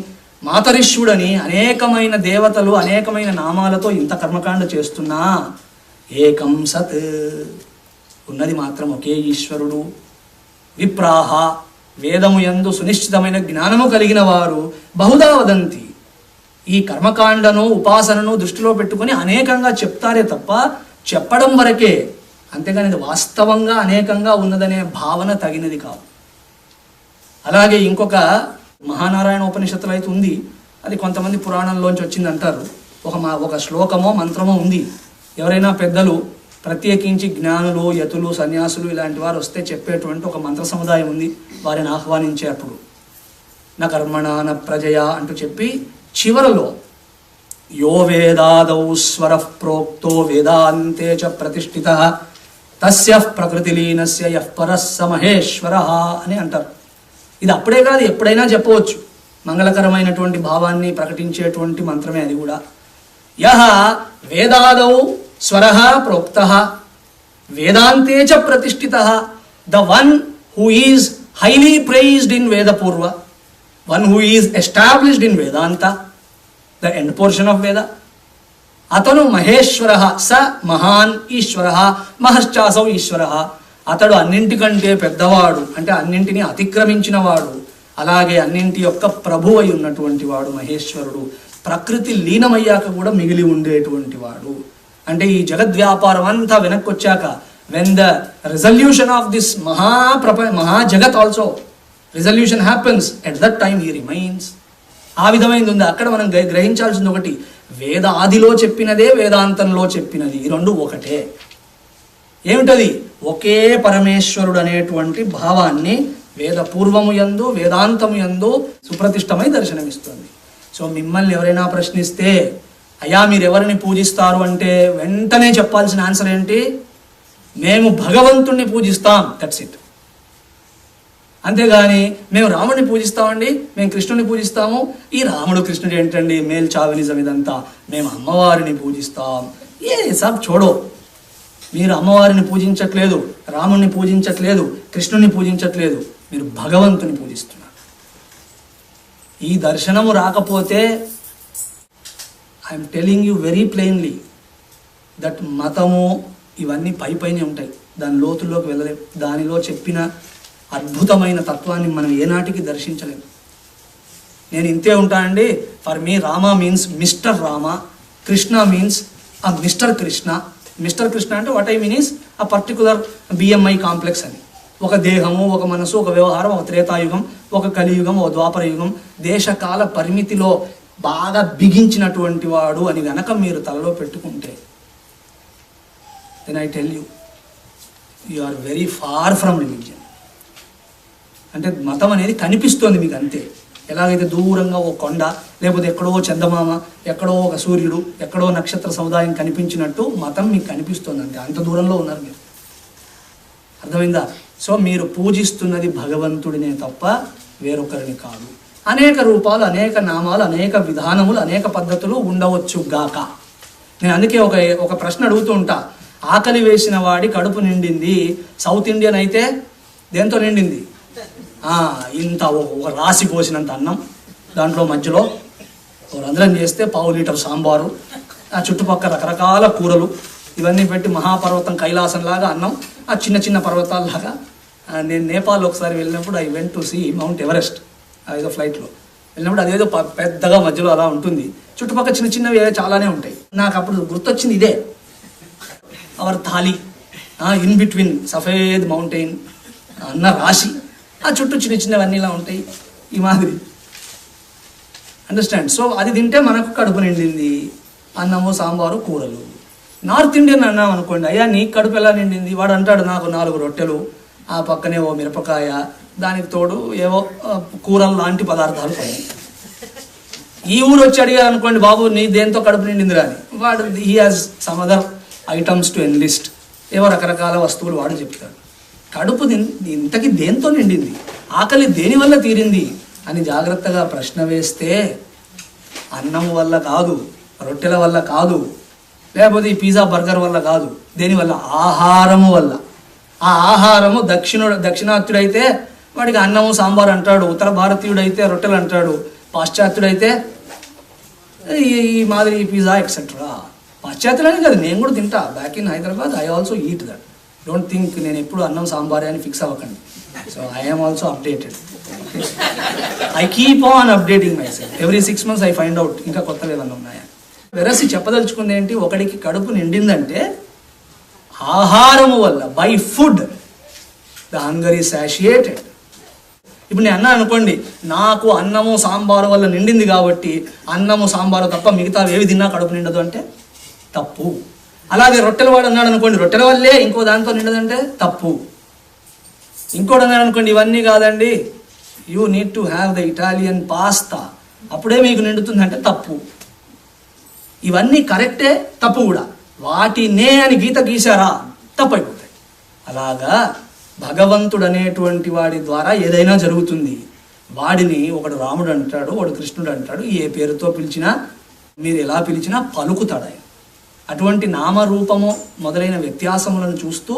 మాతరిశ్వుడని అనేకమైన దేవతలు అనేకమైన నామాలతో ఇంత కర్మకాండ చేస్తున్నా ఏకం సత్, ఉన్నది మాత్రం ఒకే ఈశ్వరుడు. విప్రాహ, వేదము యందు సునిశ్చితమైన జ్ఞానము కలిగిన వారు బహుదా వదంతి, ఈ కర్మకాండను ఉపాసనను దృష్టిలో పెట్టుకుని అనేకంగా చెప్తారే తప్ప చెప్పడం వరకే, అంతేగాని ఇది వాస్తవంగా అనేకంగా ఉన్నదనే భావన తగినది కాదు. అలాగే ఇంకొక మహానారాయణ ఉపనిషత్తులు అయితే ఉంది, అది కొంతమంది పురాణంలోంచి వచ్చింది అంటారు. ఒక శ్లోకమో మంత్రమో ఉంది. ఎవరైనా పెద్దలు ప్రత్యేకించి జ్ఞానులు, యతులు, సన్యాసులు ఇలాంటి వారు వస్తే చెప్పేటువంటి ఒక మంత్ర సముదాయం ఉంది. వారిని ఆహ్వానించే అప్పుడు నా కర్మణ న ప్రజయ అంటూ చెప్పి చివరలో యో వేదాదౌ స్వరః ప్రోక్తో వేదాంతే చ ప్రతిష్ఠితః తస్యః ప్రకృతిలీనస్య యః పరః స మహేశ్వరః అని అంటారు. ఇది అప్పుడే కాదు, ఎప్పుడైనా చెప్పవచ్చు. మంగళకరమైనటువంటి భావాన్ని ప్రకటించేటువంటి మంత్రమే అది కూడా. యః వేదాదౌ స్వరః ప్రోక్తః వేదాంతే చ ప్రతిష్ఠితః, the one who is highly prized in Vedapurva, one who is established in Vedanta, the end portion of Veda, atanu maheshwaraha, sa mahan ishwaraha, mahashchasau ishwaraha, atadu అన్నింటికంటే పెద్దవాడు, అంటే అన్నింటినీ అతిక్రమించినవాడు, అలాగే అన్నింటి యొక్క ప్రభువు అయి ఉన్నటువంటి వాడు మహేశ్వరుడు. ప్రకృతి లీనమయ్యాక కూడా మిగిలి ఉండేటువంటి వాడు. అంటే ఈ జగద్వ్యాపారం అంతా వెనక్కి వచ్చాక, when the resolution of this మహాజగత్ also resolution happens, at that time he remains. ఆ విధమైనది ఉంది. అక్కడ మనం గ్రహించాల్సింది ఒకటి, వేద ఆదిలో చెప్పినదే వేదాంతంలో చెప్పినది, ఈ రెండు ఒకటే. ఏమిటది? ఒకే పరమేశ్వరుడు అనేటువంటి భావాన్ని వేద పూర్వము యందు వేదాంతము యందు సుప్రతిష్టమై దర్శనమిస్తుంది. సో మిమ్మల్ని ఎవరైనా ప్రశ్నిస్తే అయ్యా మీరు ఎవరిని పూజిస్తారు అంటే వెంటనే చెప్పాల్సిన ఆన్సర్ ఏంటి? మేము భగవంతుణ్ణి పూజిస్తాం, దట్స్ ఇట్. అంతేగాని మేము రాముడిని పూజిస్తామండి, మేము కృష్ణుని పూజిస్తాము, ఈ రాముడు కృష్ణుడు ఏంటండి మేల్ చావినిజం ఇదంతా, మేము అమ్మవారిని పూజిస్తాం, ఏ సబ్ చూడో. మీరు అమ్మవారిని పూజించట్లేదు, రాముణ్ణి పూజించట్లేదు, కృష్ణుని పూజించట్లేదు, మీరు భగవంతుని పూజిస్తున్నారు. ఈ దర్శనము రాకపోతే I'm telling you very plainly that మతము ఇవన్నీ పైనే ఉంటాయి, దాని లోతుల్లోకి వెళ్ళలేం. దానిలో చెప్పిన అద్భుతమైన తత్వాన్ని మనం ఏనాటికి దర్శించలేము. నేను ఇంతే ఉంటానండి. For me Rama means mister Rama, Krishna means mister Krishna. Mister Krishna అంటే వాట్ ఐ మీన్ ఈస్ ఆ పర్టికులర్ బిఎంఐ కాంప్లెక్స్ అని. ఒక దేహము, ఒక మనసు, ఒక వ్యవహారం, ఒక త్రేతాయుగం, ఒక కలియుగం, ఒక ద్వాపర యుగం, దేశకాల పరిమితిలో బాగా బిగించినటువంటి వాడు అని గనక మీరు తలలో పెట్టుకుంటే, then I tell you are very far from religion. అంటే మతం అనేది కనిపిస్తోంది మీకు అంతే. ఎలాగైతే దూరంగా ఓ కొండ, లేకపోతే ఎక్కడో చందమామ, ఎక్కడో ఒక సూర్యుడు, ఎక్కడో నక్షత్ర సముదాయం కనిపించినట్టు మతం మీకు కనిపిస్తుంది అంతే. అంత దూరంలో ఉన్నారు మీరు. అర్థమైందా? సో మీరు పూజిస్తున్నది భగవంతుడినే తప్ప వేరొకరిని కాదు. అనేక రూపాలు, అనేక నామాలు, అనేక విధానములు, అనేక పద్ధతులు ఉండవచ్చు గాక. నేను అందుకే ఒక ప్రశ్న అడుగుతూ ఉంటా. ఆకలి వేసిన వాడి కడుపు నిండింది. సౌత్ ఇండియన్ అయితే దేంతో నిండింది? ఇంత ఒక రాసి పోసినంత అన్నం, దాంట్లో మధ్యలో రంధ్రం చేస్తే 1/2 లీటర్ సాంబారు, ఆ చుట్టుపక్కల రకరకాల కూరలు, ఇవన్నీ పెట్టి మహాపర్వతం కైలాసంలాగా అన్నం, ఆ చిన్న చిన్న పర్వతాల్లాగా. నేను నేపాల్ ఒకసారి వెళ్ళినప్పుడు I went to see Mount Everest. ఏదో ఫ్లైట్లో వెళ్ళినప్పుడు అదేదో పెద్దగా మధ్యలో అలా ఉంటుంది, చుట్టుపక్కల చిన్న చిన్నవి చాలానే ఉంటాయి. నాకు అప్పుడు గుర్తొచ్చింది ఇదే, అవర్ థాలి, ఇన్ బిట్వీన్ సఫేద్ మౌంటైన్ అన్న రాశి, ఆ చుట్టూ చిన్న చిన్నవన్నీ ఇలా ఉంటాయి ఈ మాదిరి. అండర్స్టాండ్? సో అది తింటే మనకు కడుపు నిండింది, అన్నము, సాంబారు, కూరలు. నార్త్ ఇండియన్ అన్నాం అనుకోండి, అయ్యా నీకు కడుపు ఎలా నిండింది? వాడు అంటాడు నాకు 4 రొట్టెలు, ఆ పక్కనే ఓ మిరపకాయ, దానికి తోడు ఏవో కూరలు లాంటి పదార్థాలు కొన్ని. ఈ ఊరు వచ్చి అడిగా అనుకోండి, బాబు నీ దేంతో కడుపు నిండింది రాని, వాడు he has some other items to enlist, ఏవో రకరకాల వస్తువులు వాడు చెప్తాడు. కడుపు ఇంతకి దేంతో నిండింది, ఆకలి దేనివల్ల తీరింది అని జాగ్రత్తగా ప్రశ్న వేస్తే అన్నం వల్ల కాదు, రొట్టెల వల్ల కాదు, లేకపోతే ఈ పిజ్జా బర్గర్ వల్ల కాదు, దేనివల్ల? ఆహారము వల్ల. ఆ ఆహారము దక్షిణాత్యుడైతే వాడికి అన్నము సాంబార్ అంటాడు, ఉత్తర భారతీయుడైతే రొట్టెలు అంటాడు, పాశ్చాత్యుడైతే ఈ మాదిరి పిజ్జా ఎక్సెట్రా. పాశ్చాత్యులని కాదు, నేను కూడా తింటా. Back in Hyderabad I also eat that. Don't think నేను ఎప్పుడు అన్నం సాంబారే అని ఫిక్స్ అవ్వకండి. So I am also updated. I keep on updating my self. Every 6 months I find out ఇంకా కొత్తవి ఏమన్నా ఉన్నాయా. వెరసి చెప్పదలుచుకుంది ఏంటి, ఒకడికి కడుపు నిండిందంటే ఆహారము వల్ల, by food the hunger is satisfied. ఇప్పుడు నేను అన్నా అనుకోండి, నాకు అన్నము సాంబారు వల్ల నిండింది కాబట్టి అన్నము సాంబారు తప్ప మిగతా ఏవి తిన్నా కడుపు నిండదు అంటే తప్పు. అలాగే రొట్టెల వాడు అన్నాడు అనుకోండి, రొట్టెల వల్లే ఇంకో దాంతో నిండదంటే తప్పు. ఇంకోటి అన్నాడు అనుకోండి, ఇవన్నీ కాదండి, you need to have the Italian pasta, అప్పుడే మీకు నిండుతుందంటే తప్పు. ఇవన్నీ కరెక్టే, తప్పు కూడా. వాటినే అని గీత గీశారా తప్పు అయిపోతాయి. అలాగా భగవంతుడు అనేటువంటి వాడి ద్వారా ఏదైనా జరుగుతుంది. వాడిని ఒకడు రాముడు అంటాడు, ఒకడు కృష్ణుడు అంటాడు, ఏ పేరుతో పిలిచినా, మీరు ఎలా పిలిచినా పలుకుతాడు ఆయన. అటువంటి నామరూపము మొదలైన వ్యత్యాసములను చూస్తూ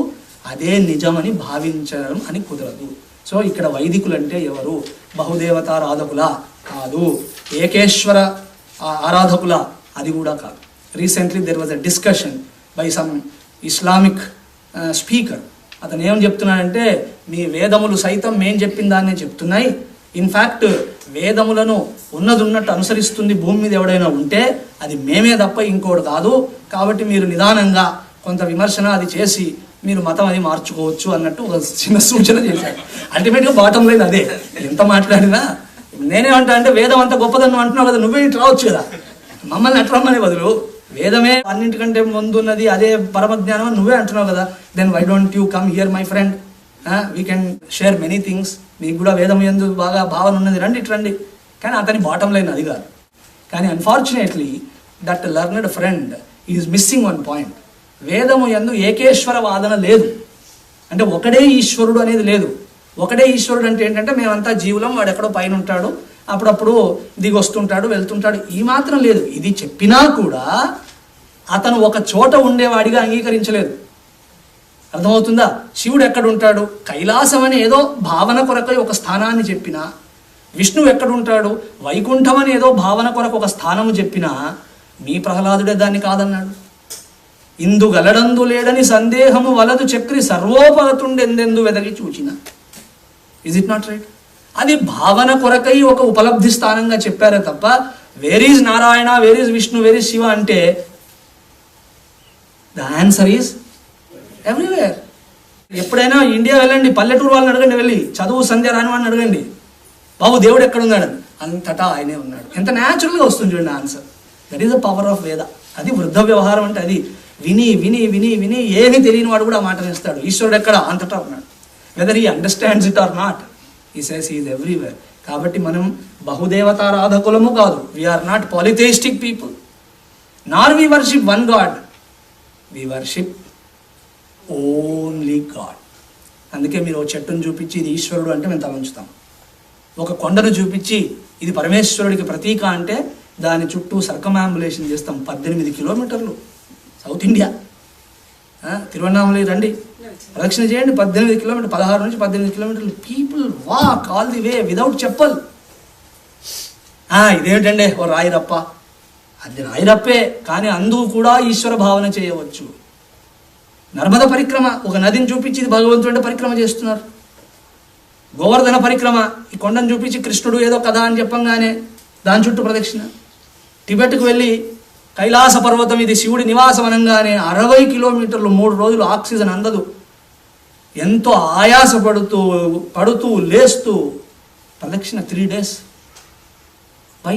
అదే నిజమని భావించడం అని కుదరదు. సో ఇక్కడ వైదికులు అంటే ఎవరు? బహుదేవతారాధకులా? కాదు. ఏకేశ్వర ఆరాధకులా? అది కూడా కాదు. Recently there was a discussion by some Islamic speaker. అతను ఏం చెప్తున్నాడంటే, మీ వేదములు సైతం మేం చెప్పిన దాన్నే చెప్తున్నాయి. ఇన్ఫ్యాక్ట్ వేదములను ఉన్నట్టు అనుసరిస్తుంది భూమి మీద ఎవడైనా ఉంటే అది మేమే తప్ప ఇంకోటి కాదు. కాబట్టి మీరు నిదానంగా కొంత విమర్శన అది చేసి మీరు మతం అది మార్చుకోవచ్చు అన్నట్టు ఒక చిన్న సూచన చేశాడు. అల్టిమేట్గా బాటం లైన్ అదే. ఎంత మాట్లాడినా నేనేమంటా అంటే, వేదం అంత గొప్పదని అంటున్నావు కదా, నువ్వే ఇటు రావచ్చు కదా, మమ్మల్ని అట్రమ్మనే బదులు వేదమే అన్నింటికంటే ముందున్నది, అదే పరమజ్ఞానం అని నువ్వే అంటున్నావు కదా, then why don't you come here my friend, we can share many things. మీకు కూడా వేదం ఎందు బాగా భావన ఉన్నది, రండి ఇటు రండి. కానీ అతని బాటం లైన్ అది కాదు. కానీ unfortunately that learned friend is missing one point. వేదము యందు ఏకేశ్వర వాదన లేదు. అంటే ఒకడే ఈశ్వరుడు అనేది లేదు. ఒకడే ఈశ్వరుడు అంటే ఏంటంటే, మేమంతా జీవులం, వాడు ఎక్కడో పైన ఉంటాడు, అప్పుడప్పుడు దిగి వస్తుంటాడు వెళ్తుంటాడు, ఈ మాత్రం లేదు. ఇది చెప్పినా కూడా అతను ఒక చోట ఉండేవాడిగా అంగీకరించలేదు. అర్థమవుతుందా? శివుడు ఎక్కడుంటాడు? కైలాసం అని ఏదో భావన కొరకై ఒక స్థానాన్ని చెప్పినా, విష్ణువు ఎక్కడుంటాడు? వైకుంఠం అని ఏదో భావన కొరకు ఒక స్థానము చెప్పినా, మీ ప్రహ్లాదుడే దాన్ని కాదన్నాడు. ఇందు గలడందు లేడని సందేహము వలదు చక్రి సర్వోపగతుండెందెందు వెదగి చూచిన. Is it not right? అది భావన కొరకై ఒక ఉపలబ్ధి స్థానంగా చెప్పారే తప్ప where is Narayana, where is Vishnu, where is Shiva అంటే ద ఆన్సర్ ఈజ్ ఎవ్రీవేర్. ఎప్పుడైనా ఇండియా వెళ్ళండి, పల్లెటూరు వాళ్ళని అడగండి, వెళ్ళి చదువు సంధ్య రాని వాళ్ళని అడగండి, బాబు దేవుడు ఎక్కడ ఉన్నాడు, అంతటా ఆయనే ఉన్నాడు. ఎంత న్యాచురల్గా వస్తుంది చూడండి answer. That is the power of వేద. అది వృద్ధ వ్యవహారం అంటే అది. విని విని విని విని ఏమీ తెలియని వాడు కూడా ఆ మాట వేస్తాడు, ఈశ్వరుడు ఎక్కడ, అంతటా ఉన్నాడు. Whether he understands it or not, he says he is everywhere. కాబట్టి మనం బహుదేవతారాధకులము కాదు. We are not polytheistic people, nor we worship one God, we worship only God. అందుకే మీరు ఒక చెట్టును చూపించి ఇది ఈశ్వరుడు అంటే మేము తలంచుతాం. ఒక కొండను చూపించి ఇది పరమేశ్వరుడికి ప్రతీక అంటే దాని చుట్టూ సర్కమాంబులేషన్ చేస్తాం. 18 కిలోమీటర్లు సౌత్ ఇండియా. తిరువన్నామలై రండి, ప్రదక్షిణ చేయండి, 18 కిలోమీటర్లు, 16 నుంచి 18 కిలోమీటర్లు. People walk all the way without chappal. ఇదేమిటండి ఓ రాయిరప్ప, అది రాయిరప్పే, కానీ అందుకు కూడా ఈశ్వర భావన చేయవచ్చు. నర్మద పరిక్రమ, ఒక నదిని చూపించి ఇది భగవంతుడి పరిక్రమ చేస్తున్నారు. గోవర్ధన పరిక్రమ, ఈ కొండను చూపించి కృష్ణుడు ఏదో కథ అని చెప్పంగానే దాని చుట్టూ ప్రదక్షిణ. టిబెట్కు వెళ్ళి కైలాస పర్వతం ఇది శివుడి నివాసం అనగానే 60 కిలోమీటర్లు 3 రోజులు ఆక్సిజన్ అందదు. ఎంతో పడుతూ లేస్తూ ప్రదక్షిణ 3 days. Why?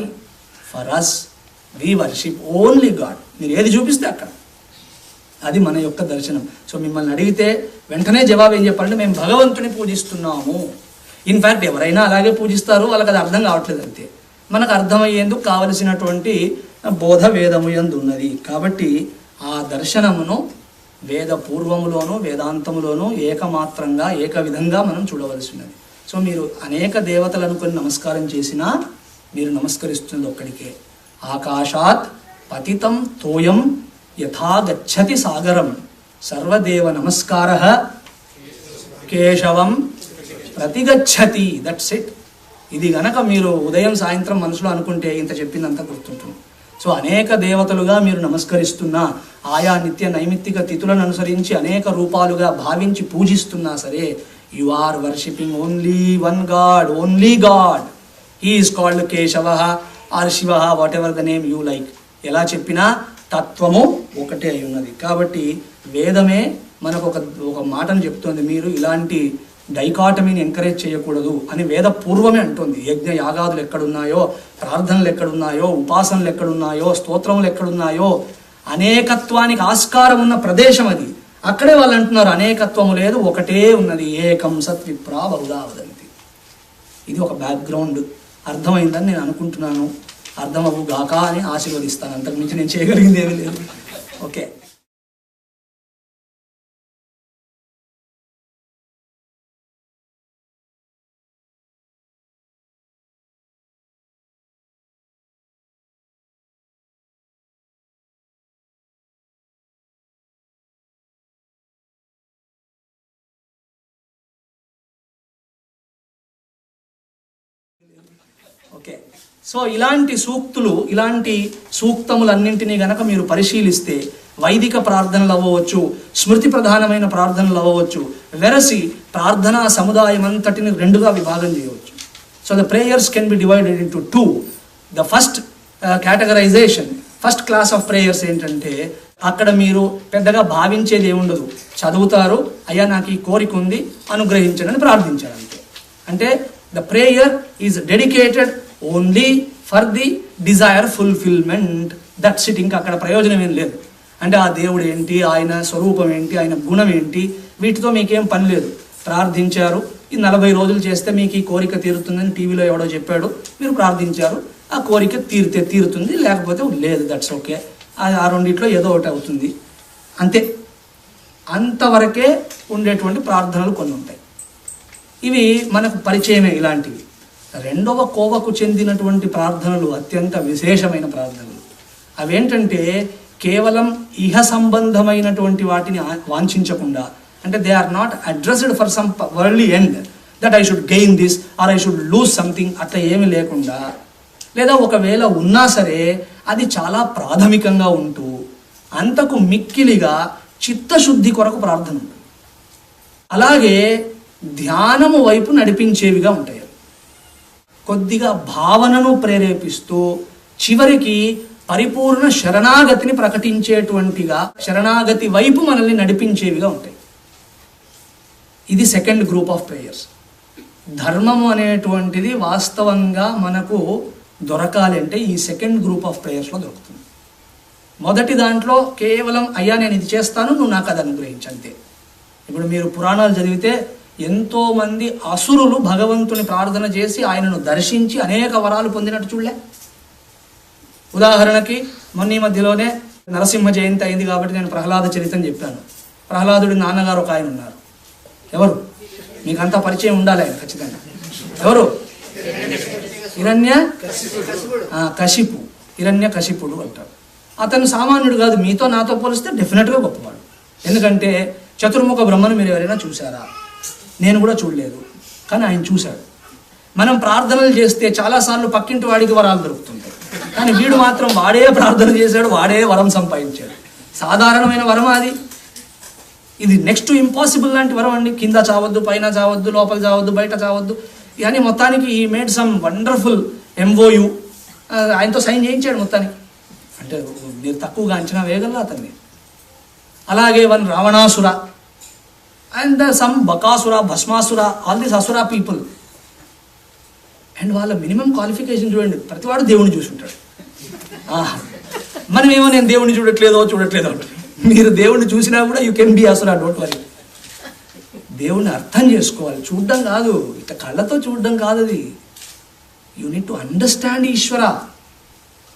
For us we worship only God. మీరు ఏది చూపిస్తే అక్కడ అది మన యొక్క దర్శనం. సో మిమ్మల్ని అడిగితే వెంటనే జవాబు ఏం చెప్పాలంటే మేము భగవంతుని పూజిస్తున్నాము. ఇన్ఫ్యాక్ట్ ఎవరైనా అలాగే పూజిస్తారు, వాళ్ళకి అది అర్థం కావట్లేదు అంతే. మనకు అర్థమయ్యేందుకు కావలసినటువంటి బోధ వేదము యందు ఉన్నది. కాబట్టి ఆ దర్శనమును వేద పూర్వములోను వేదాంతములోను ఏకమాత్రంగా ఏకవిధంగా మనం చూడవలసి ఉన్నది. సో మీరు అనేక దేవతలను కొన్ని నమస్కారం చేసినా మీరు నమస్కరిస్తున్నది ఒక్కడికే. ఆకాశాత్ పతితం తోయం యథా గచ్చతి సాగరం సర్వదేవ నమస్కారః కేశవం ప్రతిగచ్చతి. That's it. ఇది గనక మీరు ఉదయం సాయంత్రం మనసులో అనుకుంటే ఇంత చెప్పిందంతా గుర్తుంటుంది. సో అనేక దేవతలుగా మీరు నమస్కరిస్తున్నా, ఆయా నిత్య నైమిత్తిక తిథులను అనుసరించి అనేక రూపాలుగా భావించి పూజిస్తున్నా సరే, you are worshipping only one God, only God. He is called Keshava or Shiva, whatever the name you like. ఎలా చెప్పినా తత్వము ఒకటే అయి ఉన్నది. కాబట్టి వేదమే మనకు ఒక మాటను చెప్తోంది, మీరు ఇలాంటి డైకాటమీని ఎంకరేజ్ చేయకూడదు అని వేద పూర్వమే అంటుంది. యజ్ఞ యాగాదులు ఎక్కడున్నాయో, ప్రార్థనలు ఎక్కడున్నాయో, ఉపాసనలు ఎక్కడున్నాయో, స్తోత్రములు ఎక్కడున్నాయో, అనేకత్వానికి ఆస్కారం ఉన్న ప్రదేశం అది. అక్కడే వాళ్ళు అంటున్నారు అనేకత్వము లేదు, ఒకటే ఉన్నది, ఏకం సత్ విప్రా బహుదా వదంతి. ఇది ఒక బ్యాక్గ్రౌండ్. అర్థమైందని నేను అనుకుంటున్నాను. అర్థమవు గాక అని ఆశీర్వదిస్తాను. అంతకుమించి నేను చేయగలిగింది ఏమీ లేదు. ఓకే. ఓకే. సో ఇలాంటి సూక్తులు, ఇలాంటి సూక్తములన్నింటినీ గనక మీరు పరిశీలిస్తే వైదిక ప్రార్థనలు అవ్వవచ్చు, స్మృతి ప్రధానమైన ప్రార్థనలు అవ్వవచ్చు, వెరసి ప్రార్థనా సముదాయం అంతటిని 2గా విభాగం చేయవచ్చు. So the prayers can be divided into 2. The first categorisation, first class of prayers ఏంటంటే అక్కడ మీరు పెద్దగా భావించేది ఏముండదు, చదువుతారు, అయ్యా నాకు ఈ కోరిక ఉంది అనుగ్రహించడని ప్రార్థించారు అంతే. అంటే the prayer is dedicated only for the Dzire fulfilment. That's it. ఇంకా అక్కడ ప్రయోజనం ఏం లేదు. అంటే ఆ దేవుడు ఏంటి, ఆయన స్వరూపం ఏంటి, ఆయన గుణం ఏంటి, వీటితో మీకేం పని లేదు. ప్రార్థించారు, ఈ 40 రోజులు చేస్తే మీకు ఈ కోరిక తీరుతుందని టీవీలో ఎవడో చెప్పాడు, మీరు ప్రార్థించారు, ఆ కోరిక తీరుతుంది, లేకపోతే లేదు, దట్స్ ఓకే. ఆ రెండిట్లో ఏదో ఒకటి అవుతుంది అంతే. అంతవరకే ఉండేటువంటి ప్రార్థనలు కొన్ని ఉంటాయి. ఇవి మనకు పరిచయమే ఇలాంటివి. 2వ కోవకు చెందినటువంటి ప్రార్థనలు అత్యంత విశేషమైన ప్రార్థనలు. అవేంటంటే కేవలం ఇహ సంబంధమైనటువంటి వాటిని వాంఛించకుండా అంటే they are not addressed for some worldly end, that I should gain this or I should lose something, అట్లా ఏమీ లేకుండా, లేదా ఒకవేళ ఉన్నా సరే అది చాలా ప్రాథమికంగా ఉంటూ అంతకు మిక్కిలిగా చిత్తశుద్ధి కొరకు ప్రార్థన ఉంటుంది. అలాగే ధ్యానము వైపు నడిపించేవిగా ఉంటాయి. కొద్దిగా భావనను ప్రేరేపిస్తూ చివరికి పరిపూర్ణ శరణాగతిని ప్రకటించేటువంటిగా, శరణాగతి వైపు మనల్ని నడిపించేవిగా ఉంటాయి. ఇది సెకండ్ గ్రూప్ ఆఫ్ ప్రేయర్స్. ధర్మము అనేటువంటిది వాస్తవంగా మనకు దొరకాలి అంటే ఈ సెకండ్ గ్రూప్ ఆఫ్ ప్రేయర్స్లో దొరుకుతుంది. మొదటి దాంట్లో కేవలం అయ్యా నేను ఇది చేస్తాను, నువ్వు నాకు అది అనుగ్రహించు అంతే. ఇప్పుడు మీరు పురాణాలు చదివితే ఎంతోమంది అసురులు భగవంతుని ప్రార్థన చేసి ఆయనను దర్శించి అనేక వరాలు పొందినట్టు చూడలే. ఉదాహరణకి మొన్న ఈ మధ్యలోనే నరసింహ జయంతి అయింది కాబట్టి నేను ప్రహ్లాద చరిత్రని చెప్పాను. ప్రహ్లాదుడి నాన్నగారు ఒక ఆయన ఉన్నారు. ఎవరు? మీకు అంతా పరిచయం ఉండాలి ఆయన ఖచ్చితంగా. ఎవరు? కశిపు, హిరణ్య కశిపుడు అంటారు. అతను సామాన్యుడు కాదు, మీతో నాతో పోలిస్తే డెఫినెట్గా గొప్పవాడు. ఎందుకంటే చతుర్ముఖ బ్రహ్మను మీరు ఎవరైనా చూసారా? నేను కూడా చూడలేదు, కానీ ఆయన చూశాడు. మనం ప్రార్థనలు చేస్తే చాలాసార్లు పక్కింటి వాడికి వరాలు దొరుకుతుంటాయి, కానీ వీడు మాత్రం వాడే ప్రార్థన చేశాడు, వాడే వరం సంపాదించాడు. సాధారణమైన వరం అది. ఇది నెక్స్ట్ ఇంపాసిబుల్ లాంటి వరం అండి. కింద చావద్దు, పైన చావద్దు, లోపల చావద్దు, బయట చావద్దు. ఇవన్నీ మొత్తానికి ఈ మేడ్ సమ్ వండర్ఫుల్ MOU ఆయనతో సైన్ చేయించాడు మొత్తానికి. అంటే మీరు తక్కువగా అంచనా వేయగలరా అతన్ని? అలాగే one Ravanasura and some Bakasura, Bhasmasura, all this అసుర పీపుల్. అండ్ వాళ్ళ మినిమం క్వాలిఫికేషన్ చూడండి, ప్రతివాడు దేవుణ్ణి చూసుంటాడు. మనమేమో నేను దేవుణ్ణి చూడట్లేదో అంటే, మీరు దేవుణ్ణి చూసినా కూడా యూ కెన్ బి అసుర, డోంట్ వరీ. దేవుణ్ణి అర్థం చేసుకోవాలి, చూడడం కాదు, ఇట్లా కళ్ళతో చూడడం కాదు అది. You need to understand Ishwara,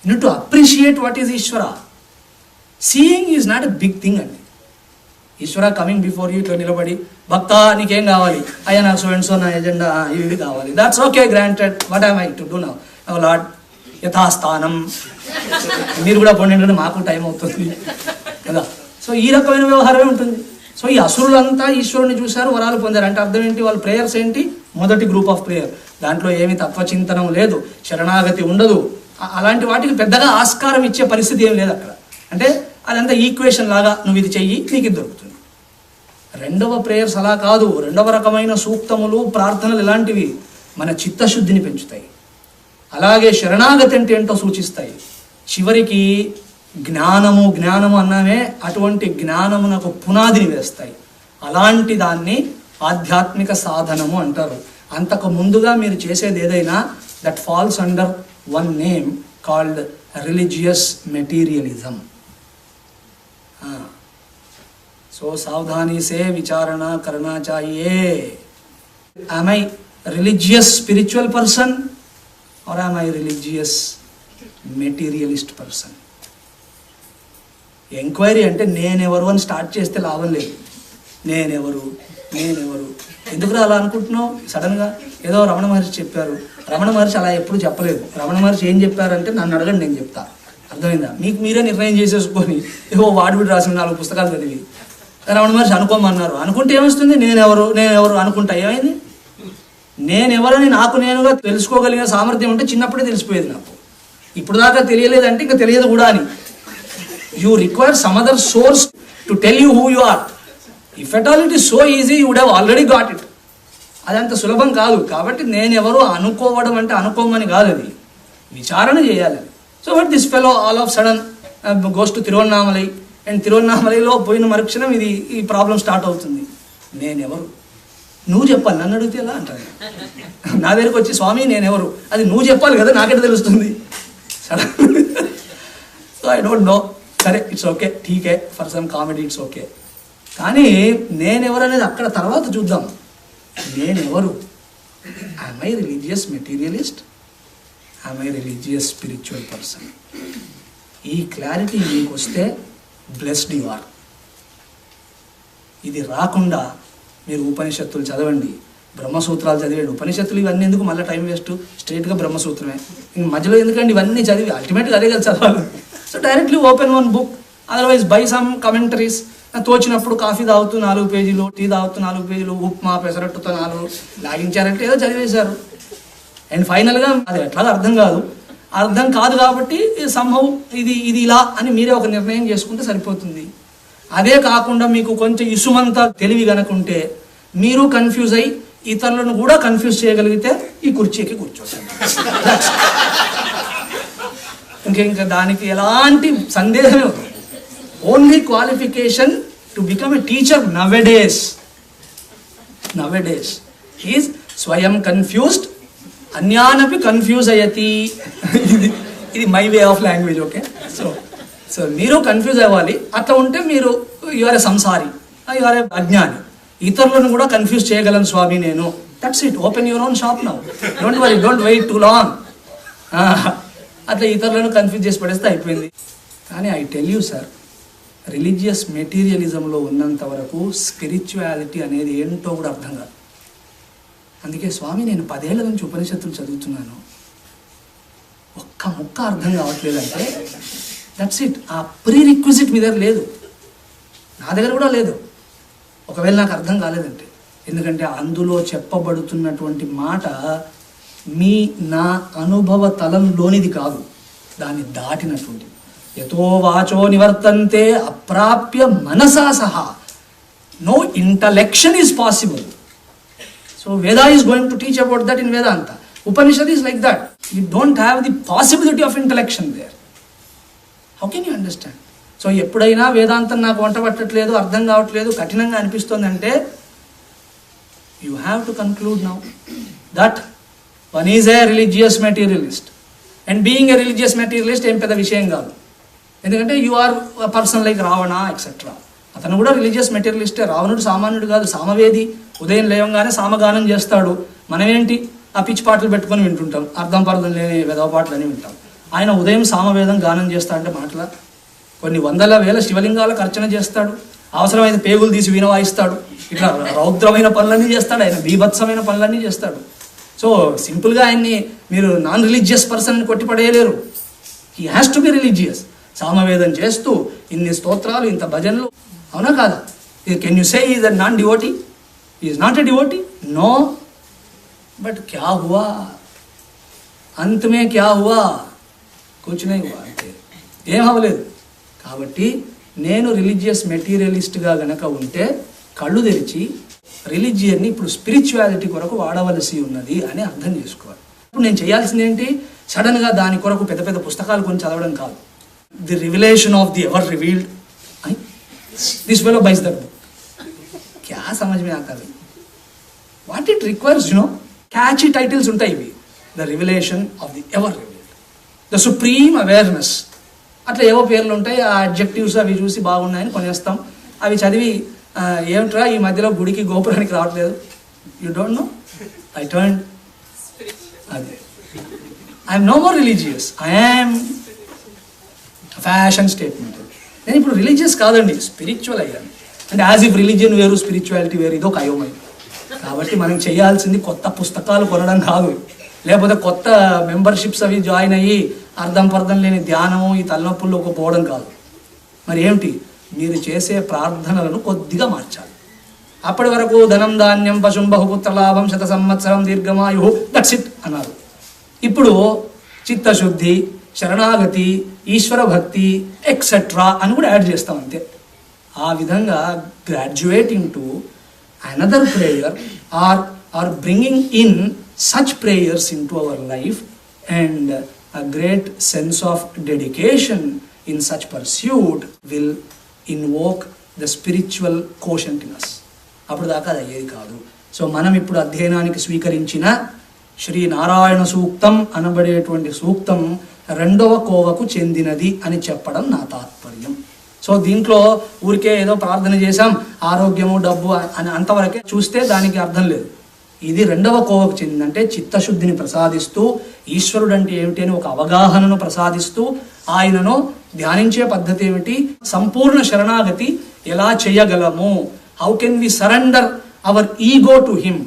you need to appreciate what is Ishwara. Seeing is not a big thing అండి. ఈశ్వర కమింగ్ బిఫోర్ యూ ఇట్లా నిలబడి, భక్త నీకేం కావాలి? అయ్యా నాకు సో అండ్ సో నా ఎజెండా ఇవి కావాలి, that's okay, granted, what I to do now lord యథాస్థానం. మీరు కూడా పొండి, మాకు టైం అవుతుంది కదా. సో ఈ రకమైన వ్యవహారమే ఉంటుంది. సో ఈ అసురులంతా ఈశ్వరుని చూశారు, వరాలు పొందారు. అంటే అర్థం ఏంటి? వాళ్ళ ప్రేయర్స్ ఏంటి? మొదటి గ్రూప్ ఆఫ్ ప్రేయర్. దాంట్లో ఏమి తత్వచింతనం లేదు, శరణాగతి ఉండదు, అలాంటి వాటికి పెద్దగా ఆస్కారం ఇచ్చే పరిస్థితి ఏం లేదు అక్కడ. అంటే అదంతా ఈక్వేషన్ లాగా, నువ్వు ఇది చెయ్యి నీకు ఇది దొరుకుతుంది. రెండవ ప్రేయర్స్ అలా కాదు. రెండవ రకమైన సూక్తములు, ప్రార్థనలు ఇలాంటివి మన చిత్తశుద్ధిని పెంచుతాయి. అలాగే శరణాగతి అంటే ఏంటో సూచిస్తాయి. చివరికి జ్ఞానము అన్నామే, అటువంటి జ్ఞానమునకు పునాదిని వేస్తాయి. అలాంటి దాన్ని ఆధ్యాత్మిక సాధనము అంటారు. అంతకు ముందుగా మీరు చేసేది ఏదైనా that falls under one name called religious materialism. So సావధాని సే విచారణ కర్నా చాహియే. am I religious spiritual person or am I religious materialist person? Enquiry అంటే నేనెవరు అని స్టార్ట్ చేస్తే లాభం లేదు. నేనెవరు ఎందుకురా అలా అనుకుంటున్నావు? సడన్గా ఏదో రమణ మహర్షి చెప్పారు. రమణ మహర్షి అలా ఎప్పుడు చెప్పలేదు. రమణ మహర్షి ఏం చెప్పారంటే నన్ను అడగండి, నేను చెప్తా. అర్థమైందా? మీకు మీరే నిర్ణయం చేసేసుకొని ఏవో వాడివిడి రాసిన 4 పుస్తకాలు చదివి రమణ మహర్షి అనుకోమన్నారు. అనుకుంటే ఏమొస్తుంది? నేనెవరు అనుకుంటా. ఏమైంది? నేనెవరని నాకు నేనుగా తెలుసుకోగలిగిన సామర్థ్యం ఉంటే చిన్నప్పుడే తెలిసిపోయేది నాకు. ఇప్పుడు దాకా తెలియలేదంటే ఇంకా తెలియదు కూడా అని. You require some other source to tell you who you are. If at all it is so easy, you would have already got it. అదంత సులభం కాదు. కాబట్టి నేనెవరు అనుకోవడం అంటే అనుకోమని కాదు, అది విచారణ చేయాలి. So but this fellow all of sudden goes to Tiruvannamalai, and తిరువన్నామలైలో పోయిన మరుక్షణం ఈ ప్రాబ్లం స్టార్ట్ అవుతుంది. నేనెవరు? నువ్వు చెప్పాలి, నన్ను అడిగితే ఎలా అంటారు. నా దగ్గరికి వచ్చి స్వామి నేనెవరు, అది నువ్వు చెప్పాలి కదా, నాకెట తెలుస్తుంది? Sudden so I don't know. సరే, ఇట్స్ ఓకే, ఠీకే, for some comedy it's okay. కానీ నేనెవరు అనేది అక్కడ తర్వాత చూద్దాం. నేనెవరు? am I religious materialist? am I religious spiritual person? ఈ క్లారిటీ మీకు వస్తే బ్లెస్డ్ యు ఆర్. ఇది రాకుండా మీరు ఉపనిషత్తులు చదవండి, బ్రహ్మసూత్రాలు చదివండి. ఉపనిషత్తులు ఇవన్నీ ఎందుకు, మళ్ళీ టైం వేస్ట్, స్ట్రైట్గా బ్రహ్మసూత్రమే. ఇంక మధ్యలో ఎందుకండి ఇవన్నీ చదివి? అల్టిమేట్గా అదే కదా చదవాలి. So directly open one book, otherwise by some commentaries, తోచినప్పుడు కాఫీ తాగుతూ 4 పేజీలు, టీ తాగుతూ 4 పేజీలు, ఉప్మా పెసరట్టుతో 4 లాగించారంటే ఏదో చదివేశారు. అండ్ ఫైనల్గా అది ఎట్లాగా అర్థం కాదు కాబట్టి సంభవం ఇది ఇలా అని మీరే ఒక నిర్ణయం చేసుకుంటే సరిపోతుంది. అదే కాకుండా మీకు కొంచెం ఇసుమంత తెలివి గనుకుంటే మీరు కన్ఫ్యూజ్ అయ్యి ఇతరులను కూడా కన్ఫ్యూజ్ చేయగలిగితే ఈ కుర్చీకి కూర్చోండి. ఇంకా దానికి ఎలాంటి సందేహమే ఉంది. Only qualification to become a teacher nowadays is స్వయం కన్ఫ్యూజ్డ్ అన్యానపి కన్ఫ్యూజ్ అయ్యతి. ఇది my way of language. Okay, so మీరు కన్ఫ్యూజ్ అవ్వాలి. అట్లా ఉంటే మీరు యువర్ ఎ సంసారి, యువర్ ఎ అజ్ఞాని. ఇతరులను కూడా కన్ఫ్యూజ్ చేయగలను స్వామి నేను. That's it. Open your own shop now. Don't wait too long. అట్లా ఇతరులను కన్ఫ్యూజ్ చేసి పడేస్తే అయిపోయింది. కానీ I tell you sir, religious మెటీరియలిజంలో ఉన్నంత వరకు స్పిరిచువాలిటీ అనేది ఏంటో కూడా అర్థం కాదు. అందుకే స్వామి నేను 10 ఏళ్ల నుంచి ఉపనిషత్తులు చదువుతున్నాను, ఒక్క ముక్క అర్థం కావట్లేదంటే దట్స్ ఇట్. ఆ ప్రీ రిక్విజిట్ మీ దగ్గర లేదు, నా దగ్గర కూడా లేదు. ఒకవేళ నాకు అర్థం కాలేదంటే, ఎందుకంటే అందులో చెప్పబడుతున్నటువంటి మాట నా అనుభవ తలంలోనిది కాదు, దాన్ని దాటినటువంటి. యతో వాచో నివర్తంతే అప్రాప్య మనసా సహా. No intellection is possible. So Veda is going to teach about that in Vedanta. Upanishad is like that. You don't have the possibility of intellection there. How can you understand? So ఎప్పుడైనా వేదాంతం నాకు వంట పట్టట్లేదు, అర్థం కావట్లేదు, కఠినంగా అనిపిస్తుంది అంటే you have to conclude now that one is a religious materialist. And being a religious materialist ఏం పెద్ద విషయం కాదు. ఎందుకంటే you are a person like Ravana, etc. అతను కూడా రిలీజియస్ మెటీరియలిస్టే. రావణుడు సామాన్యుడు కాదు, సామవేది. ఉదయం లేవంగానే సామగానం చేస్తాడు. మనమేంటి ఆ పిచ్చి పాటలు పెట్టుకొని వింటుంటాం, అర్థం పర్థం లేని వెధవ పాటలు అని వింటాం. ఆయన ఉదయం సామవేదం గానం చేస్తాడంటే మాటల కొన్ని 100,000 శివలింగాలకు అర్చన చేస్తాడు. అవసరమైన పేగులు తీసి వీణ వాయిస్తాడు. ఇట్లా రౌద్రమైన పనులన్నీ చేస్తాడు ఆయన, బీభత్సమైన పనులన్నీ చేస్తాడు. సో సింపుల్గా ఆయన్ని మీరు నాన్ రిలీజియస్ పర్సన్ అని కొట్టిపడేయలేరు. He has to be religious. సామవేదం చేస్తూ ఇన్ని స్తోత్రాలు, ఇంత భజనలు, అవునా కాదా? Can you say is a non devotee? Is not a devotee? No. But క్యా హువా? అంత్ మే క్యా హువా? కుచ్ నహీ హువా. అంటే ఏం అవ్వలేదు. కాబట్టి నేను రిలీజియస్ మెటీరియలిస్ట్గా గనక ఉంటే కళ్ళు తెరిచి రిలీజియన్ని ఇప్పుడు స్పిరిచువాలిటీ కొరకు వాడవలసి ఉన్నది అని అర్థం చేసుకోవాలి. ఇప్పుడు నేను చేయాల్సింది ఏంటి? సడన్గా దాని కొరకు పెద్ద పెద్ద పుస్తకాలు కొని చదవడం కాదు. The revelation of the ever revealed. This fellow buys that book. क्या समझ में आता है? What it requires, catchy titles ఉంటాయి ఇవి. The revelation of the ever revealed, the supreme awareness. అట్లా ఏవో పేర్లు ఉంటాయి. ఆ అడ్జెక్టివ్స్ అవి చూసి బాగున్నాయని కొనేస్తాం. అవి చదివి ఏమిట్రా ఈ మధ్యలో గుడికి గోపురానికి రావట్లేదు. You don't know. I turn అదే. I'm no more religious. I'm fashion statement. నేను ఇప్పుడు రిలీజియస్ కాదండి, స్పిరిచువల్ అయ్యాను. అంటే యాజ్ ఇఫ్ రిలీజియన్ వేరు, స్పిరిచువాలిటీ వేరు, ఇదో ఒక అయోమయం. కాబట్టి మనం చేయాల్సింది కొత్త పుస్తకాలు కొనడం కాదు, లేకపోతే కొత్త మెంబర్షిప్స్ అవి జాయిన్ అయ్యి అర్థం పర్థం లేని ధ్యానము, ఈ తలనొప్పుల్లోకి పోవడం కాదు. మరి ఏమిటి? మీరు చేసే ప్రార్థనలను కొద్దిగా మార్చాలి. అప్పటి వరకు ధనం ధాన్యం పశుం బహుపుత్ర లాభం 100 సంవత్సరం దీర్ఘమాయు, దట్స్ ఇట్ అన్నారు. ఇప్పుడు చిత్తశుద్ధి, శరణాగతి, ఈశ్వర భక్తి ఎక్సెట్రా అని కూడా యాడ్ చేస్తాం అంతే. ఆ విధంగా graduating to another prayer or bringing in such prayers in to our life and a great sense of dedication in such pursuit will invoke the spiritual quotient in us. అప్పుడు దాకా అది అయ్యేది కాదు. సో మనం ఇప్పుడు అధ్యయనానికి స్వీకరించిన శ్రీ నారాయణ సూక్తం అనబడేటువంటి సూక్తం 2వ కోవకు చెందినది అని చెప్పడం నా తాత్పర్యం. సో దీంట్లో ఊరికే ఏదో ప్రార్థన చేశాం, ఆరోగ్యము డబ్బు అని అంతవరకే చూస్తే దానికి అర్థం లేదు. ఇది 2వ కోవకు చెందిందంటే చిత్తశుద్ధిని ప్రసాదిస్తూ, ఈశ్వరుడు అంటే ఏమిటి అని ఒక అవగాహనను ప్రసాదిస్తూ, ఆయనను ధ్యానించే పద్ధతి ఏమిటి, సంపూర్ణ శరణాగతి ఎలా చేయగలము, how can we surrender our ego to him,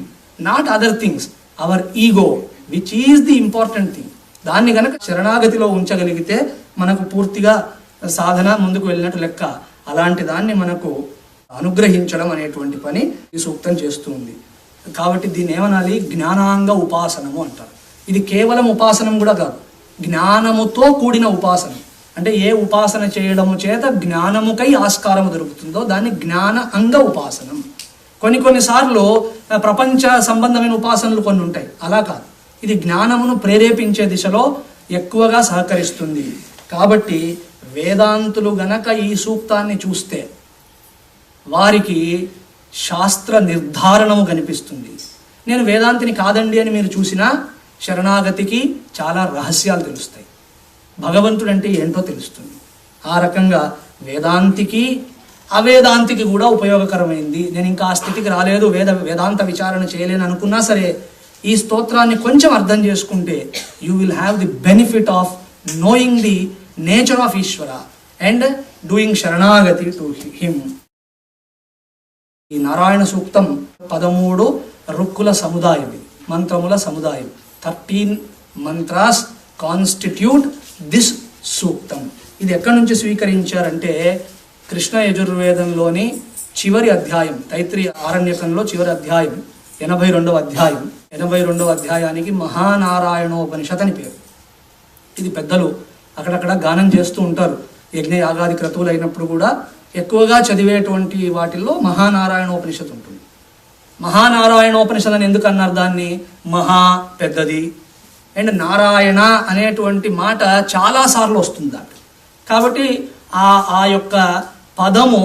not other things, our ego which is the important thing. దాన్ని కనుక శరణాగతిలో ఉంచగలిగితే మనకు పూర్తిగా సాధన ముందుకు వెళ్ళినట్టు లెక్క. అలాంటి దాన్ని మనకు అనుగ్రహించడం అనేటువంటి పని ఈ సూక్తం చేస్తుంది. కాబట్టి దీన్ని ఏమనాలి? జ్ఞానాంగ ఉపాసనము అంటారు. ఇది కేవలం ఉపాసనం కూడా కాదు, జ్ఞానముతో కూడిన ఉపాసన. అంటే ఏ ఉపాసన చేయడము చేత జ్ఞానముకై ఆస్కారము దొరుకుతుందో దాన్ని జ్ఞాన అంగ ఉపాసనం. కొన్నిసార్లు ప్రపంచ సంబంధమైన ఉపాసనలు కొన్ని ఉంటాయి, అలా కాదు. ఇది జ్ఞానమును ప్రేరేపించే దిశలో ఎక్కువగా సహకరిస్తుంది. కాబట్టి వేదాంతులు గనక ఈ సూక్తాన్ని చూస్తే వారికి శాస్త్ర నిర్ధారణము కనిపిస్తుంది. నేను వేదాంతిని కాదండి అని మీరు చూసినా శరణాగతికి చాలా రహస్యాలు తెలుస్తాయి, భగవంతుడు అంటే ఏంటో తెలుస్తుంది. ఆ రకంగా వేదాంతికి అవేదాంతికి కూడా ఉపయోగకరమైంది. నేను ఇంకా ఆ స్థితికి రాలేదు, వేదాంత విచారణ చేయలేను అనుకున్నా సరే ఈ స్తోత్రాన్ని కొంచెం అర్థం చేసుకుంటే you will have the benefit of knowing the nature of Ishwara and doing sharanagati to him. ఈ నారాయణ సూక్తం 13 రుక్కుల సముదాయం, మంత్రముల సముదాయం. 13 మంత్రాస్ కాన్స్టిట్యూట్ దిస్ సూక్తం. ఇది ఎక్కడి నుంచి స్వీకరించారంటే కృష్ణ యజుర్వేదంలోని చివరి అధ్యాయం, తైత్రీయ ఆరణ్యకంలో చివరి అధ్యాయం 82వ అధ్యాయం. 82వ అధ్యాయానికి మహానారాయణోపనిషత్ అని పేరు. ఇది పెద్దలు అక్కడక్కడ గానం చేస్తూ ఉంటారు. యజ్ఞ యాగాది క్రతువులు అయినప్పుడు కూడా ఎక్కువగా చదివేటువంటి వాటిల్లో మహానారాయణోపనిషత్ ఉంటుంది. మహానారాయణోపనిషత్ అని ఎందుకు అన్నారు? దాన్ని మహా పెద్దది అండ్ నారాయణ అనేటువంటి మాట చాలాసార్లు వస్తుంది దాంట్లో. కాబట్టి ఆ యొక్క పదము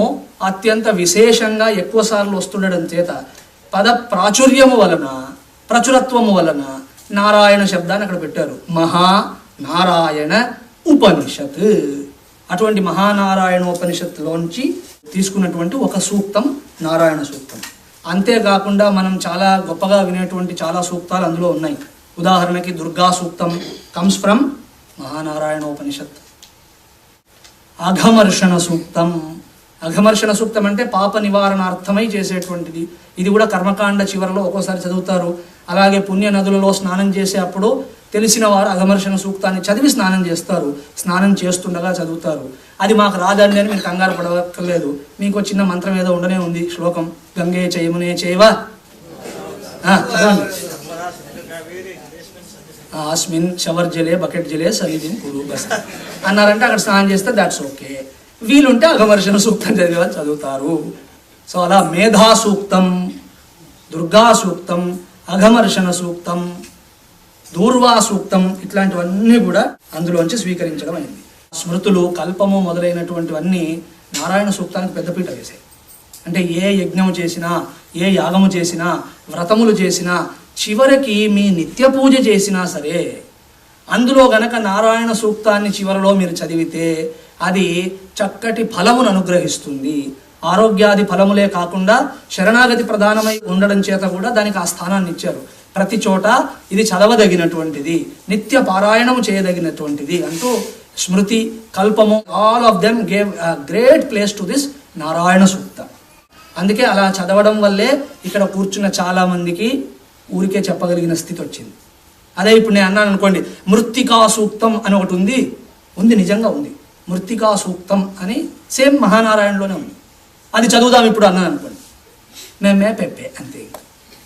అత్యంత విశేషంగా ఎక్కువ సార్లు వస్తుండడం చేత పద ప్రాచుర్యము వలన, ప్రచురత్వము వలన నారాయణ శబ్దాన్ని అక్కడ పెట్టారు. మహానారాయణ ఉపనిషత్. అటువంటి మహానారాయణోపనిషత్తులోంచి తీసుకున్నటువంటి ఒక సూక్తం నారాయణ సూక్తం. అంతేకాకుండా మనం చాలా గొప్పగా వినేటువంటి చాలా సూక్తాలు అందులో ఉన్నాయి. ఉదాహరణకి దుర్గా సూక్తం కమ్స్ ఫ్రమ్ మహానారాయణోపనిషత్. అఘమర్షణ సూక్తం. అఘమర్షణ సూక్తం అంటే పాప నివారణార్థమై చేసేటువంటిది. ఇది కూడా కర్మకాండ చివరిలో ఒక్కోసారి చదువుతారు. అలాగే పుణ్య నదులలో స్నానం చేసే అప్పుడు తెలిసిన వారు అఘమర్షణ సూక్తాన్ని చదివి స్నానం చేస్తారు. స్నానం చేస్తుండగా చదువుతారు. అది మాకు రాదండి అని మీరు కంగారు పడక్కర్లేదు. మీకు చిన్న మంత్రం ఏదో ఉండనే ఉంది, శ్లోకం. గంగే చయమునే చేవ అస్మిన్ షవర్ జలే బకెట్ జలే సన్నిధిని కురు బస్ అన్నారంటే అక్కడ స్నానం చేస్తే దాట్స్ ఓకే. వీలుంటే అఘమర్షణ సూక్తం చదివే చదువుతారు. సో అలా మేధా సూక్తం, దుర్గా సూక్తం, అఘమర్షణ సూక్తం, దూర్వా సూక్తం ఇట్లాంటివన్నీ కూడా అందులోంచి స్వీకరించడం అయింది. స్మృతులు, కల్పము మొదలైనటువంటివన్నీ నారాయణ సూక్తానికి పెద్దపీట వేశాయి. అంటే ఏ యజ్ఞము చేసినా, ఏ యాగము చేసినా, వ్రతములు చేసినా, చివరికి మీ నిత్య పూజ చేసినా సరే అందులో గనక నారాయణ సూక్తాన్ని చివరిలో మీరు చదివితే అది చక్కటి ఫలమును అనుగ్రహిస్తుంది. ఆరోగ్యాది ఫలములే కాకుండా శరణాగతి ప్రధానమై ఉండడం చేత కూడా దానికి ఆ స్థానాన్ని ఇచ్చారు. ప్రతి చోట ఇది చదవదగినటువంటిది, నిత్య పారాయణము చేయదగినటువంటిది అంటూ స్మృతి, కల్పము all of them gave great place to this Narayana Sukta. అందుకే అలా చదవడం వల్లే ఇక్కడ కూర్చున్న చాలా మందికి ఊరికే చెప్పగలిగిన స్థితి వచ్చింది. అదే ఇప్పుడు నేను అన్నాను అనుకోండి, మృత్తికా సూక్తం అని ఒకటి ఉంది, నిజంగా ఉంది. మృత్తికా సూక్తం అని సేమ్ మహానారాయణలోనే ఉంది. అది చదువుదాం ఇప్పుడు అన్నాను అనుకోండి, మేమే పెప్పే అంతే.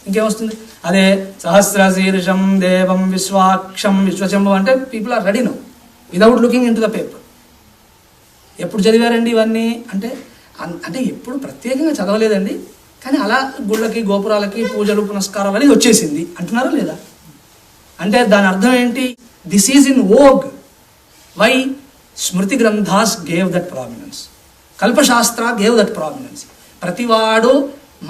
ఇంకేమొస్తుంది? అదే సహస్రశీర్షం దేవం విశ్వాక్షం విశ్వశంభం అంటే people are ready now without looking in to the paper. ఎప్పుడు చదివారండి ఇవన్నీ అంటే ఎప్పుడు ప్రత్యేకంగా చదవలేదండి, కానీ అలా గుళ్ళకి, గోపురాలకి, పూజలు, పునస్కారాలు అనేది వచ్చేసింది అంటున్నారా లేదా? అంటే దాని అర్థం ఏంటి? This is in vogue. Why? స్మృతి గ్రంథాస్ గేవ్ దట్ ప్రామినెన్స్, కల్పశాస్త్ర గేవ్ దట్ ప్రామినెన్స్. ప్రతివాడు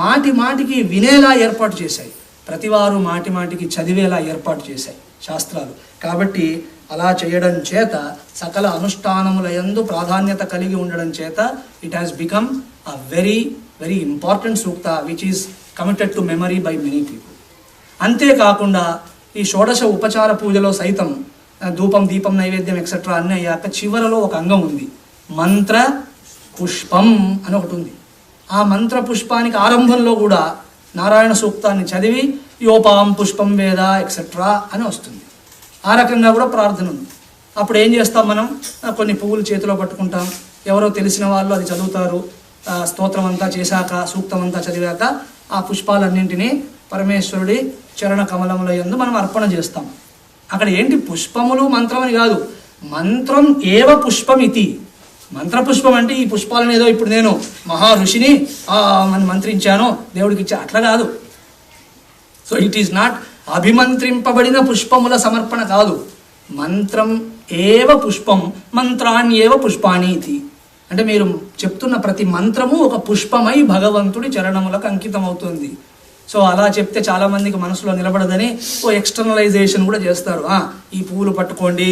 మాటి మాటికి వినేలా ఏర్పాటు చేశాయి, ప్రతివారు మాటి మాటికి చదివేలా ఏర్పాటు చేశాయి శాస్త్రాలు. కాబట్టి అలా చేయడం చేత సకల అనుష్ఠానముల యందు ప్రాధాన్యత కలిగి ఉండడం చేత it has become a very very important sukta which is committed to memory by many people. అంతేకాకుండా ఈ షోడశ ఉపచార పూజలో సైతం ధూపం, దీపం, నైవేద్యం ఎక్సెట్రా అన్నీ అయ్యాక చివరలో ఒక అంగం ఉంది, మంత్ర పుష్పం అని ఒకటి ఉంది. ఆ మంత్ర పుష్పానికి ఆరంభంలో కూడా నారాయణ సూక్తాన్ని చదివి యోపాం పుష్పం వేద ఎక్సెట్రా అని వస్తుంది. ఆ రకంగా కూడా ప్రార్థన ఉంది. అప్పుడు ఏం చేస్తాం మనం? కొన్ని పువ్వులు చేతిలో పట్టుకుంటాం, ఎవరో తెలిసిన వాళ్ళు అది చదువుతారు, స్తోత్రం అంతా చేశాక, సూక్తం అంతా చదివాక ఆ పుష్పాలన్నింటినీ పరమేశ్వరుడి చరణ కమలముల యందు మనం అర్పణ చేస్తాం. అక్కడ ఏంటి పుష్పములు మంత్రం అని కాదు, మంత్రం ఏవ పుష్పం ఇది. మంత్రపుష్పం అంటే ఈ పుష్పాలను ఏదో ఇప్పుడు నేను మహా ఋషిని మంత్రించాను దేవుడికి ఇచ్చా, అట్లా కాదు. సో ఇట్ ఈస్ నాట్ అభిమంత్రింపబడిన పుష్పముల సమర్పణ కాదు. మంత్రం ఏవ పుష్పం మంత్రాన్యేవ పుష్పాణి ఇది. అంటే మీరు చెప్తున్న ప్రతి మంత్రము ఒక పుష్పమై భగవంతుడి చరణములకు అంకితం అవుతుంది. సో అలా చెప్తే చాలామందికి మనసులో నిలబడదని ఎక్స్టర్నలైజేషన్ కూడా చేస్తారు. ఈ పువ్వులు పట్టుకోండి,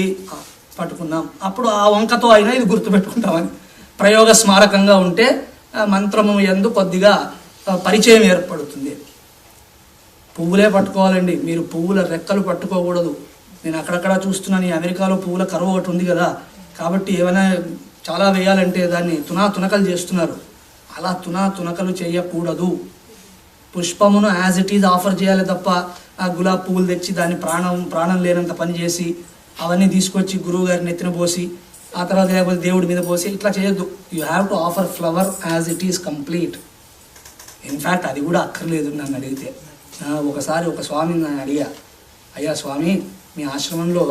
పట్టుకున్నాం, అప్పుడు ఆ వంకతో అయినా ఇది గుర్తుపెట్టుకుంటామని. ప్రయోగ స్మారకంగా ఉంటే మంత్రము యందు కొద్దిగా పరిచయం ఏర్పడుతుంది. పువ్వులే పట్టుకోవాలండి, మీరు పువ్వుల రెక్కలు పట్టుకోకూడదు. నేను అక్కడక్కడ చూస్తున్నాను, ఈ అమెరికాలో పువ్వుల కరువు ఒకటి ఉంది కదా, కాబట్టి ఏమైనా చాలా వేయాలంటే దాన్ని తునకలు చేస్తున్నారు. అలా తునకలు చేయకూడదు. పుష్పమును యాజ్ ఇట్ ఈజ్ ఆఫర్ చేయాలి తప్ప ఆ గులాబ్ పువ్వులు తెచ్చి దాన్ని ప్రాణం లేనంత పని చేసి అవన్నీ తీసుకొచ్చి గురువు గారిని ఎత్తిన పోసి ఆ తర్వాత లేకపోతే దేవుడి మీద పోసి ఇట్లా చేయొద్దు. You have to offer flower as it is complete. In fact అది కూడా అక్కర్లేదు నన్ను అడిగితే. ఒకసారి ఒక స్వామిని నన్ను అడిగా, అయ్యా స్వామి, మీ ఆశ్రమంలో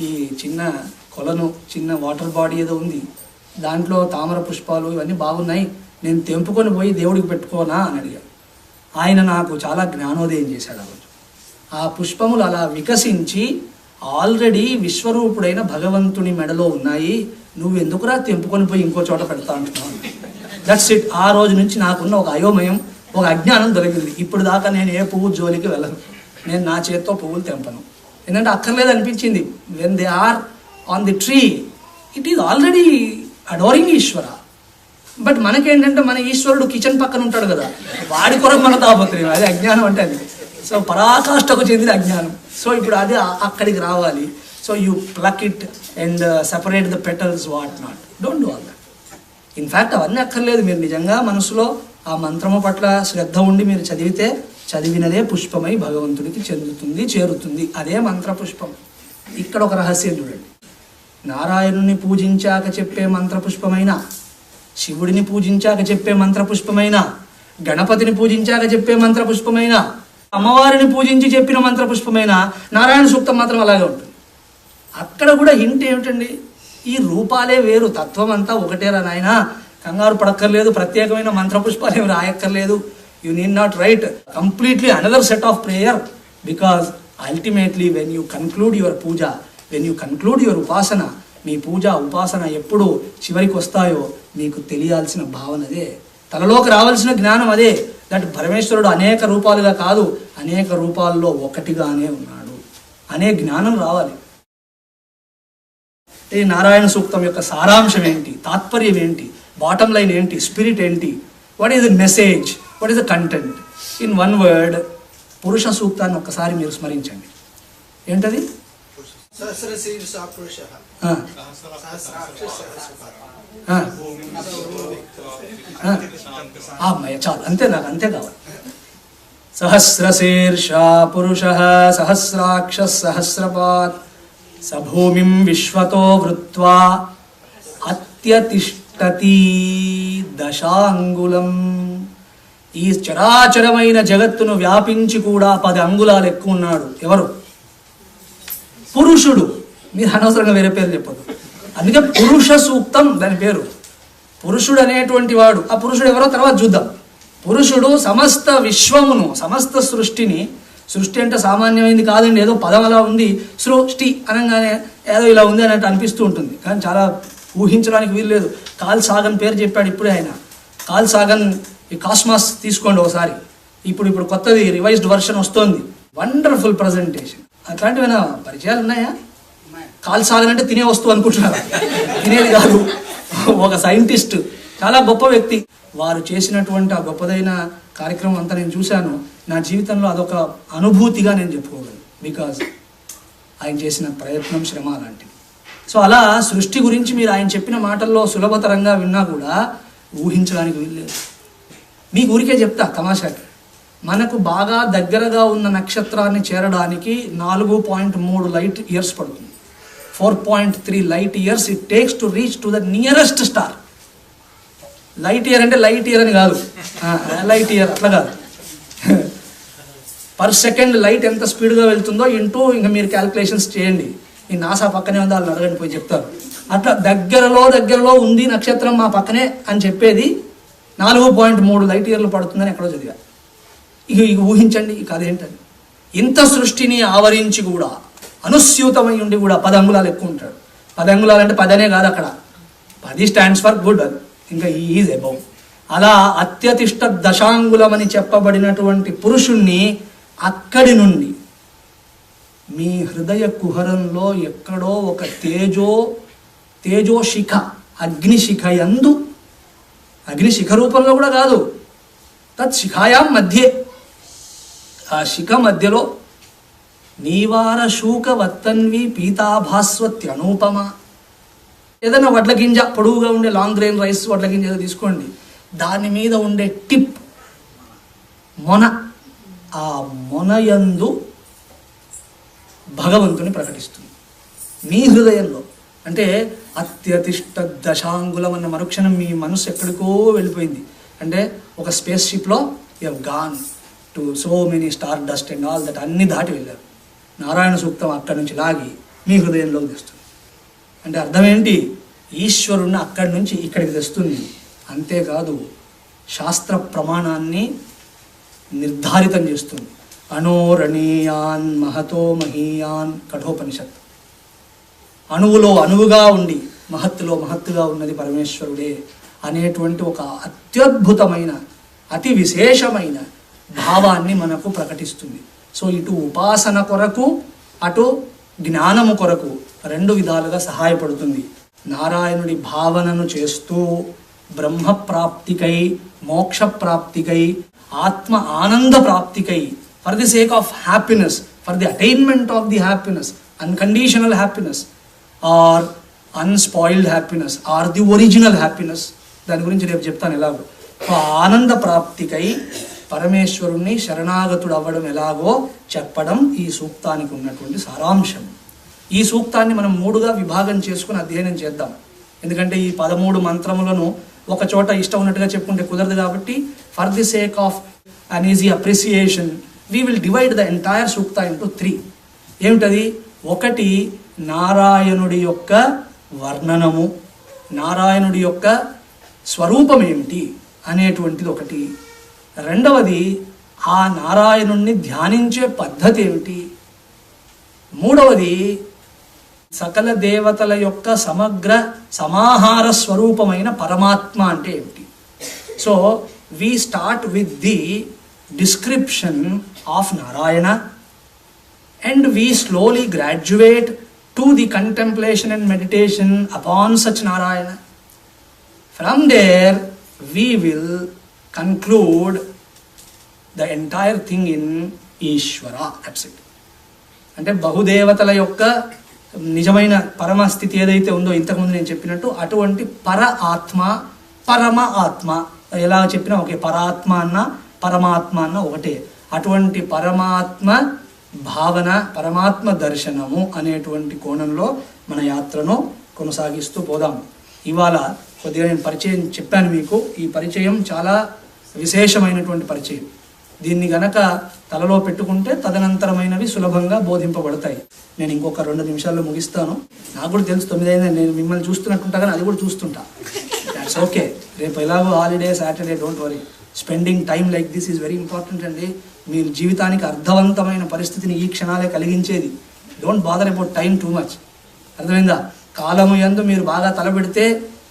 ఈ చిన్న కొలను, చిన్న వాటర్ బాడీ ఏదో ఉంది, దాంట్లో తామర పుష్పాలు ఇవన్నీ బాగున్నాయి, నేను తెంపుకొని పోయి దేవుడికి పెట్టుకోనా అని అడిగా. ఆయన నాకు చాలా జ్ఞానోదయం చేశాడు. ఆ రోజు ఆ పుష్పములు అలా వికసించి ఆల్రెడీ విశ్వరూపుడైన భగవంతుని మెడలో ఉన్నాయి, నువ్వు ఎందుకురా తెంపుకొని పోయి ఇంకో చోట పెడతా అంటున్నావు. That's it. ఆ రోజు నుంచి నాకున్న ఒక అయోమయం, ఒక అజ్ఞానం దొరికింది. ఇప్పుడు దాకా నేను ఏ పువ్వు జోలికి వెళ్ళను, నేను నా చేత్తో పువ్వులు తెంపను, ఎందుకంటే అక్కర్లేదు అనిపించింది. When they are on the tree it is already adoring Ishwara. But మనకేంటంటే మన ఈశ్వరుడు కిచెన్ పక్కన ఉంటాడు కదా, వాడి కొరకు మన తాపత్రయం, అది అజ్ఞానం అంటే అది. సో పరాకాష్ఠకు చెందిన అజ్ఞానం. సో ఇప్పుడు అది అక్కడికి రావాలి. So you pluck it and separate the petals, what not, don't do all that. In fact అవన్నీ అక్కర్లేదు. మీరు నిజంగా మనసులో ఆ మంత్రము పట్ల శ్రద్ధ ఉండి మీరు చదివితే చదివినదే పుష్పమై భగవంతుడికి చెందుతుంది, చేరుతుంది. అదే మంత్ర పుష్పం. ఇక్కడ ఒక రహస్యం చూడండి. నారాయణుని పూజించాక చెప్పే మంత్రపుష్పమైన, శివుడిని పూజించాక చెప్పే మంత్రపుష్పమైన, గణపతిని పూజించాక చెప్పే మంత్రపుష్పమైన, అమ్మవారిని పూజించి చెప్పిన మంత్రపుష్పమైన, నారాయణ సూక్తం మాత్రం అలాగే ఉంటుంది. అక్కడ కూడా హింట్ ఏమిటండి, ఈ రూపాలే వేరు, తత్వం అంతా ఒకటేరా నాయన, కంగారు పడక్కర్లేదు, ప్రత్యేకమైన మంత్రపుష్పాలు ఏమి రాయక్కర్లేదు. You need not write completely another set of prayer, because ultimately when you conclude your puja, when you conclude your upasana, మీ పూజ ఉపాసన ఎప్పుడు చివరికి వస్తాయో మీకు తెలియాల్సిన భావన అదే, తనలోకి రావాల్సిన జ్ఞానం అదే. దట్ పరమేశ్వరుడు అనేక రూపాలుగా కాదు, అనేక రూపాల్లో ఒకటిగానే ఉన్నాడు అనే జ్ఞానం రావాలి. ఈ నారాయణ సూక్తం యొక్క సారాంశం ఏంటి, తాత్పర్యం ఏంటి, బాటమ్ లైన్ ఏంటి, స్పిరిట్ ఏంటి, what is the message, what is the content? In one word, పురుష సూక్తాన్ని ఒక్కసారి మీరు స్మరించండి. ఏంటది? చాలు, అంతే, నాకు అంతే కావాలి. సహస్రశీర్షా పురుష సహస్రాక్ష సహస్రపాత్ సభూమిం విశ్వతో వృత్వా అత్యతిష్టతి దశాంగులం. ఈ చరాచరమైన జగత్తును వ్యాపించి కూడా 10 అంగుళాలు ఎక్కువ ఉన్నాడు. ఎవరు? పురుషుడు. మీరు అనవసరంగా వేరే పేరు చెప్పదు, అందుకే పురుష సూక్తం దాని పేరు. పురుషుడు అనేటువంటి వాడు, ఆ పురుషుడు ఎవరో తర్వాత చూద్దాం. పురుషుడు సమస్త విశ్వమును, సమస్త సృష్టిని, సృష్టి అంటే సామాన్యమైంది కాదండి, ఏదో పదం అలా ఉంది, సృష్టి అనగానే ఏదో ఇలా ఉంది అన్నట్టు అనిపిస్తూ ఉంటుంది, కానీ చాలా ఊహించడానికి వీల్లేదు. కాల్ సాగన్ పేరు చెప్పాడు ఇప్పుడే ఆయన. కాల్ సాగన్ ఈ కాస్మాస్ తీసుకోండి ఒకసారి, ఇప్పుడు కొత్తది రివైజ్డ్ వర్షన్ వస్తుంది, వండర్ఫుల్ ప్రజెంటేషన్. అట్లాంటివైనా పరిచయాలు ఉన్నాయా? కాల్ సాగన్ అంటే తినే వస్తువు అనుకుంటున్నారా? తినేది కాదు, ఒక సైంటిస్ట్, చాలా గొప్ప వ్యక్తి. వారు చేసినటువంటి ఆ గొప్పదైన కార్యక్రమం అంతా నేను చూశాను. నా జీవితంలో అదొక అనుభూతిగా నేను చెప్పుకోగలను, బికాజ్ ఆయన చేసిన ప్రయత్నం, శ్రమ అలాంటివి. సో అలా సృష్టి గురించి మీరు ఆయన చెప్పిన మాటల్లో సులభతరంగా విన్నా కూడా ఊహించడానికి వీల్లేదు. మీకు ఊరికే చెప్తా తమాషాకి, మనకు బాగా దగ్గరగా ఉన్న నక్షత్రాన్ని చేరడానికి 4.3 లైట్ ఇయర్స్ పడుతుంది. 4.3 light years it takes to reach to the nearest star. Light year అంటే లైట్ ఇయర్ అని కాదు, లైట్ ఇయర్ అట్లా కాదు. పర్ సెకండ్ లైట్ ఎంత స్పీడ్గా వెళ్తుందో ఇంటూ ఇంకా మీరు క్యాల్కులేషన్స్ చేయండి. ఈ నాసా పక్కనే ఉంది, వాళ్ళని అడగండి పోయి చెప్తారు. అట్లా దగ్గరలో ఉంది నక్షత్రం మా పక్కనే అని చెప్పేది 4.3 లైట్ ఇయర్లు పడుతుందని ఎక్కడో చదివా. ఇక ఊహించండి ఈ కథ ఏంటని. ఇంత సృష్టిని ఆవరించి కూడా అనుస్యూతమై ఉండి కూడా 10 అంగుళాలు ఎక్కువ ఉంటాడు. 10 అంగుళాలు అంటే 10 అనే కాదు, అక్కడ 10 స్టాండ్స్ ఫర్ గుడ్, ఇంకా ఈజ్ అబౌవ్. అలా అత్యతిష్ట దశాంగులం అని చెప్పబడినటువంటి పురుషుణ్ణి అక్కడి నుండి మీ హృదయ కుహరంలో ఎక్కడో ఒక తేజోశిఖ, అగ్నిశిఖ యందు, అగ్నిశిఖ రూపంలో కూడా కాదు, తత్ శిఖాయాం మధ్యే, ఆ శిఖ మధ్యలో నీవార శూక వత్తన్వి పీతాభాస్వత్యనూపమ. ఏదైనా వడ్ల గింజ, పొడవుగా ఉండే లాంగ్ గ్రెయిన్ రైస్ వడ్ల గింజ ఏదో తీసుకోండి, దాని మీద ఉండే టిప్ మొన, ఆ మొనయందు భగవంతుని ప్రకటిస్తుంది మీ హృదయంలో. అంటే అత్యతిష్ట దశాంగులం అన్న మరుక్షణం మీ మనసు ఎక్కడికో వెళ్ళిపోయింది. అంటే ఒక స్పేస్ షిప్లో you have gone to so many star dust and all that, అన్ని దాటి వెళ్ళారు. నారాయణ సూక్తం అక్కడి నుంచి లాగి మీ హృదయంలోకి తెస్తుంది. అంటే అర్థం ఏంటి? ఈశ్వరుణ్ణి అక్కడి నుంచి ఇక్కడికి తెస్తుంది. అంతేకాదు శాస్త్ర ప్రమాణాన్ని నిర్ధారితం చేస్తుంది. అణోరణీయాన్ మహతో మహీయాన్ కఠోపనిషత్. అణువులో అణువుగా ఉండి మహత్తులో మహత్తుగా ఉన్నది పరమేశ్వరుడే అనేటువంటి ఒక అత్యద్భుతమైన అతి విశేషమైన భావాన్ని మనకు ప్రకటిస్తుంది. సో ఇటు ఉపాసన కొరకు అటు జ్ఞానము కొరకు 2 విధాలుగా సహాయపడుతుంది. నారాయణుడి భావనను చేస్తూ బ్రహ్మప్రాప్తికై, మోక్ష ప్రాప్తికై, ఆత్మ ఆనంద ప్రాప్తికై, for the sake of happiness, for the attainment of the happiness, unconditional happiness or unspoiled happiness or the original happiness. దాని గురించి రేపు చెప్తాను ఎలాగో. ఆనంద ప్రాప్తికై పరమేశ్వరుణ్ణి శరణాగతుడు అవ్వడం ఎలాగో చెప్పడం ఈ సూక్తానికి ఉన్నటువంటి సారాంశం. ఈ సూక్తాన్ని మనం 3గా విభాగం చేసుకుని అధ్యయనం చేద్దాం. ఎందుకంటే ఈ 13 మంత్రములను ఒక చోట ఇష్టం ఉన్నట్టుగా చెప్పుకుంటే కుదరదు కాబట్టి, for the sake of un easy appreciation we will divide the entire sukta into 3. ఏమిటది? 1 నారాయణుడి యొక్క వర్ణనము, నారాయణుడి యొక్క స్వరూపం ఏమిటి అనేటువంటిది 1. 2వది ఆ నారాయణుణ్ణి ధ్యానించే పద్ధతి ఏమిటి. 3వది సకల దేవతల యొక్క సమగ్ర సమాహార స్వరూపమైన పరమాత్మ అంటే ఏమిటి. So we start with the description of Narayana and we slowly graduate to the contemplation and meditation upon such Narayana. From there we will conclude the entire thing in Ishvara. That's it. అంటే బహుదేవతల యొక్క నిజమైన పరమస్థితి ఏదైతే ఉందో ఇంతకుముందు నేను చెప్పినట్టు అటువంటి పర ఆత్మ, పరమ ఆత్మ, ఎలా చెప్పినా ఒకే, పరాత్మ అన్న పరమాత్మ అన్న ఒకటే. అటువంటి పరమాత్మ భావన, పరమాత్మ దర్శనము అనేటువంటి కోణంలో మన యాత్రను కొనసాగిస్తూ పోదాం. ఇవాళ కొద్దిగా నేను పరిచయం చెప్పాను మీకు. ఈ పరిచయం చాలా విశేషమైనటువంటి పరిచయం. దీన్ని గనక తలలో పెట్టుకుంటే తదనంతరమైనవి సులభంగా బోధింపబడతాయి. నేను ఇంకొక 2 నిమిషాల్లో ముగిస్తాను. నాకు కూడా తెలుసు 9 అయిందని, నేను మిమ్మల్ని చూస్తున్నట్టుంటా కానీ అది కూడా చూస్తుంటా. That's okay. రేపు ఎలాగో holiday, Saturday, don't worry. Spending time like this is very important అండి. మీరు జీవితానికి అర్థవంతమైన పరిస్థితిని ఈ క్షణాలే కలిగించేది. Don't bother about time too much. అర్థమైందా? కాలము యందు మీరు బాగా తలపెడితే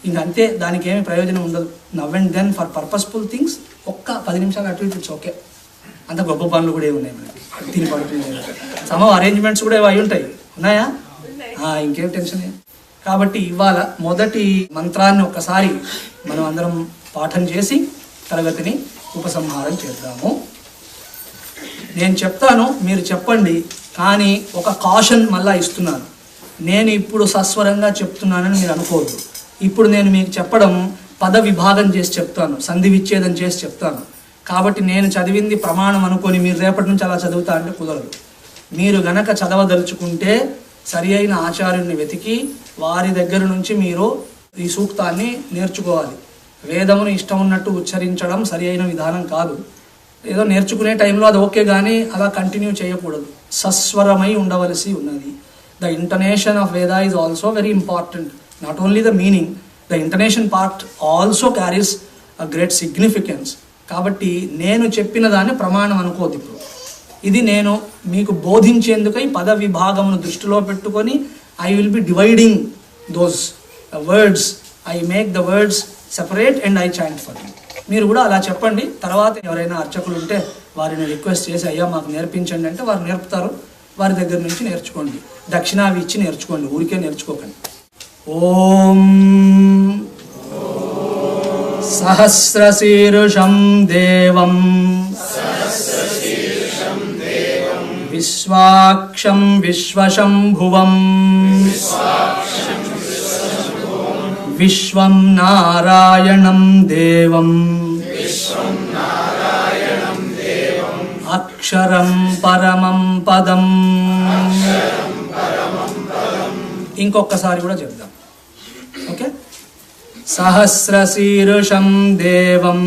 ఇంకంతే, దానికి ఏమి ప్రయోజనం ఉండదు. Now and then for purposeful things ఒక్క 10 నిమిషాలు అటు ఇట్స్ ఓకే. అంత గొప్ప పనులు కూడా ఉన్నాయి మనకి. తిని పడుతుంది సమ అరేంజ్మెంట్స్ కూడా అవి ఉంటాయి. ఉన్నాయా? ఇంకేం టెన్షన్. కాబట్టి ఇవాళ మొదటి మంత్రాన్ని ఒక్కసారి మనం అందరం పాఠం చేసి తరగతిని ఉపసంహారం చేద్దాము. నేను చెప్తాను, మీరు చెప్పండి. కానీ ఒక కాషన్ మళ్ళా ఇస్తున్నాను. నేను ఇప్పుడు సస్వరంగా చెప్తున్నానని మీరు అనుకోవద్దు. ఇప్పుడు నేను మీకు చెప్పడం పద విభాగం చేసి చెప్తాను, సంధి విచ్ఛేదం చేసి చెప్తాను. కాబట్టి నేను చదివింది ప్రమాణం అనుకొని మీరు రేపటి నుంచి అలా చదువుతా అంటే కుదరదు. మీరు గనక చదవదలుచుకుంటే సరి అయిన ఆచార్యుని వెతికి వారి దగ్గర నుంచి మీరు ఈ సూక్తాన్ని నేర్చుకోవాలి. వేదమును ఇష్టం ఉన్నట్టు ఉచ్చరించడం సరి అయిన విధానం కాదు. ఏదో నేర్చుకునే టైంలో అది ఓకే, కానీ అలా కంటిన్యూ చేయకూడదు. సస్వరమై ఉండవలసి ఉన్నది. The intonation of Veda is also very important. Not only the meaning, the intonation part also carries a great significance. కాబట్టి నేను చెప్పిన దాన్ని ప్రమాణం అనుకోదు. ఇప్పుడు ఇది నేను మీకు బోధించేందుకై పద విభాగమును దృష్టిలో పెట్టుకొని I will be dividing those words. I make the words separate and I chant for you. మీరు కూడా అలా చెప్పండి. తర్వాత ఎవరైనా అర్చకులు ఉంటే వారిని రిక్వెస్ట్ చేసి అయ్యా మాకు నేర్పించండి అంటే వారు నేర్పుతారు. వారి దగ్గర నుంచి నేర్చుకోండి. దక్షిణ అవి ఇచ్చి నేర్చుకోండి, ఊరికే నేర్చుకోకండి. ఓం సహస్రశీర్షం దేవం విశ్వాక్షం విశ్వశంభువం విశ్వం నారాయణం దేవం అక్షరం పరమం పదం. ఇంకొకసారి కూడా చెప్దాం. ఓకే. సహస్రశీర్షం దేవం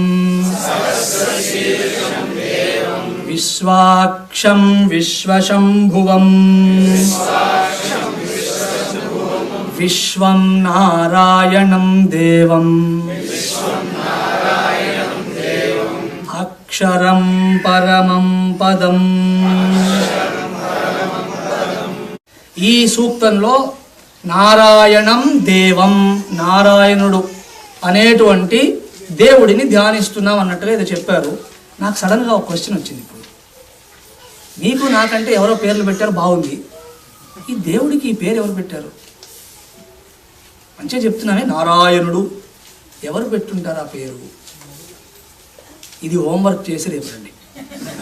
విశ్వాక్షం విశ్వశంభువం విశ్వం నారాయణం దేవం అక్షరం పరమం పదం. ఈ సూక్తంలో నారాయణం దేవం, నారాయణుడు అనేటువంటి దేవుడిని ధ్యానిస్తున్నాం అన్నట్టుగా ఇది చెప్పారు. నాకు సడన్గా ఒక క్వశ్చన్ వచ్చింది. ఇప్పుడు మీకు నాకంటే ఎవరో పేర్లు పెట్టారు, బాగుంది. ఈ దేవుడికి ఈ పేరు ఎవరు పెట్టారు? మంచిగా చెప్తున్నానే నారాయణుడు, ఎవరు పెట్టుంటారు ఆ పేరు? ఇది హోంవర్క్ చేసి రేపు రండి,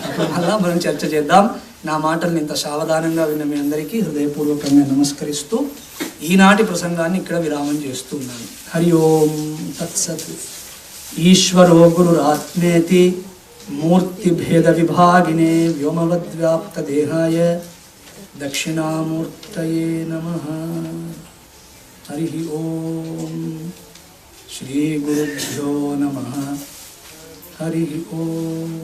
అప్పుడు మళ్ళా మనం చర్చ చేద్దాం. నా మాటల్ని ఇంత సావధానంగా విన్న మీ అందరికీ హృదయపూర్వకంగా నమస్కరిస్తూ ఈనాటి ప్రసంగాన్ని ఇక్కడ విరామం చేస్తున్నాను. హరి ఓం తత్సత్. ఈశ్వరో గురురాత్మేతి మూర్తిభేద విభాగినే వ్యోమవద్వ్యాప్త దేహాయ దక్షిణామూర్తయే నమః. హరి ఓం. శ్రీ గురుభ్యో నమః. హరి ఓం.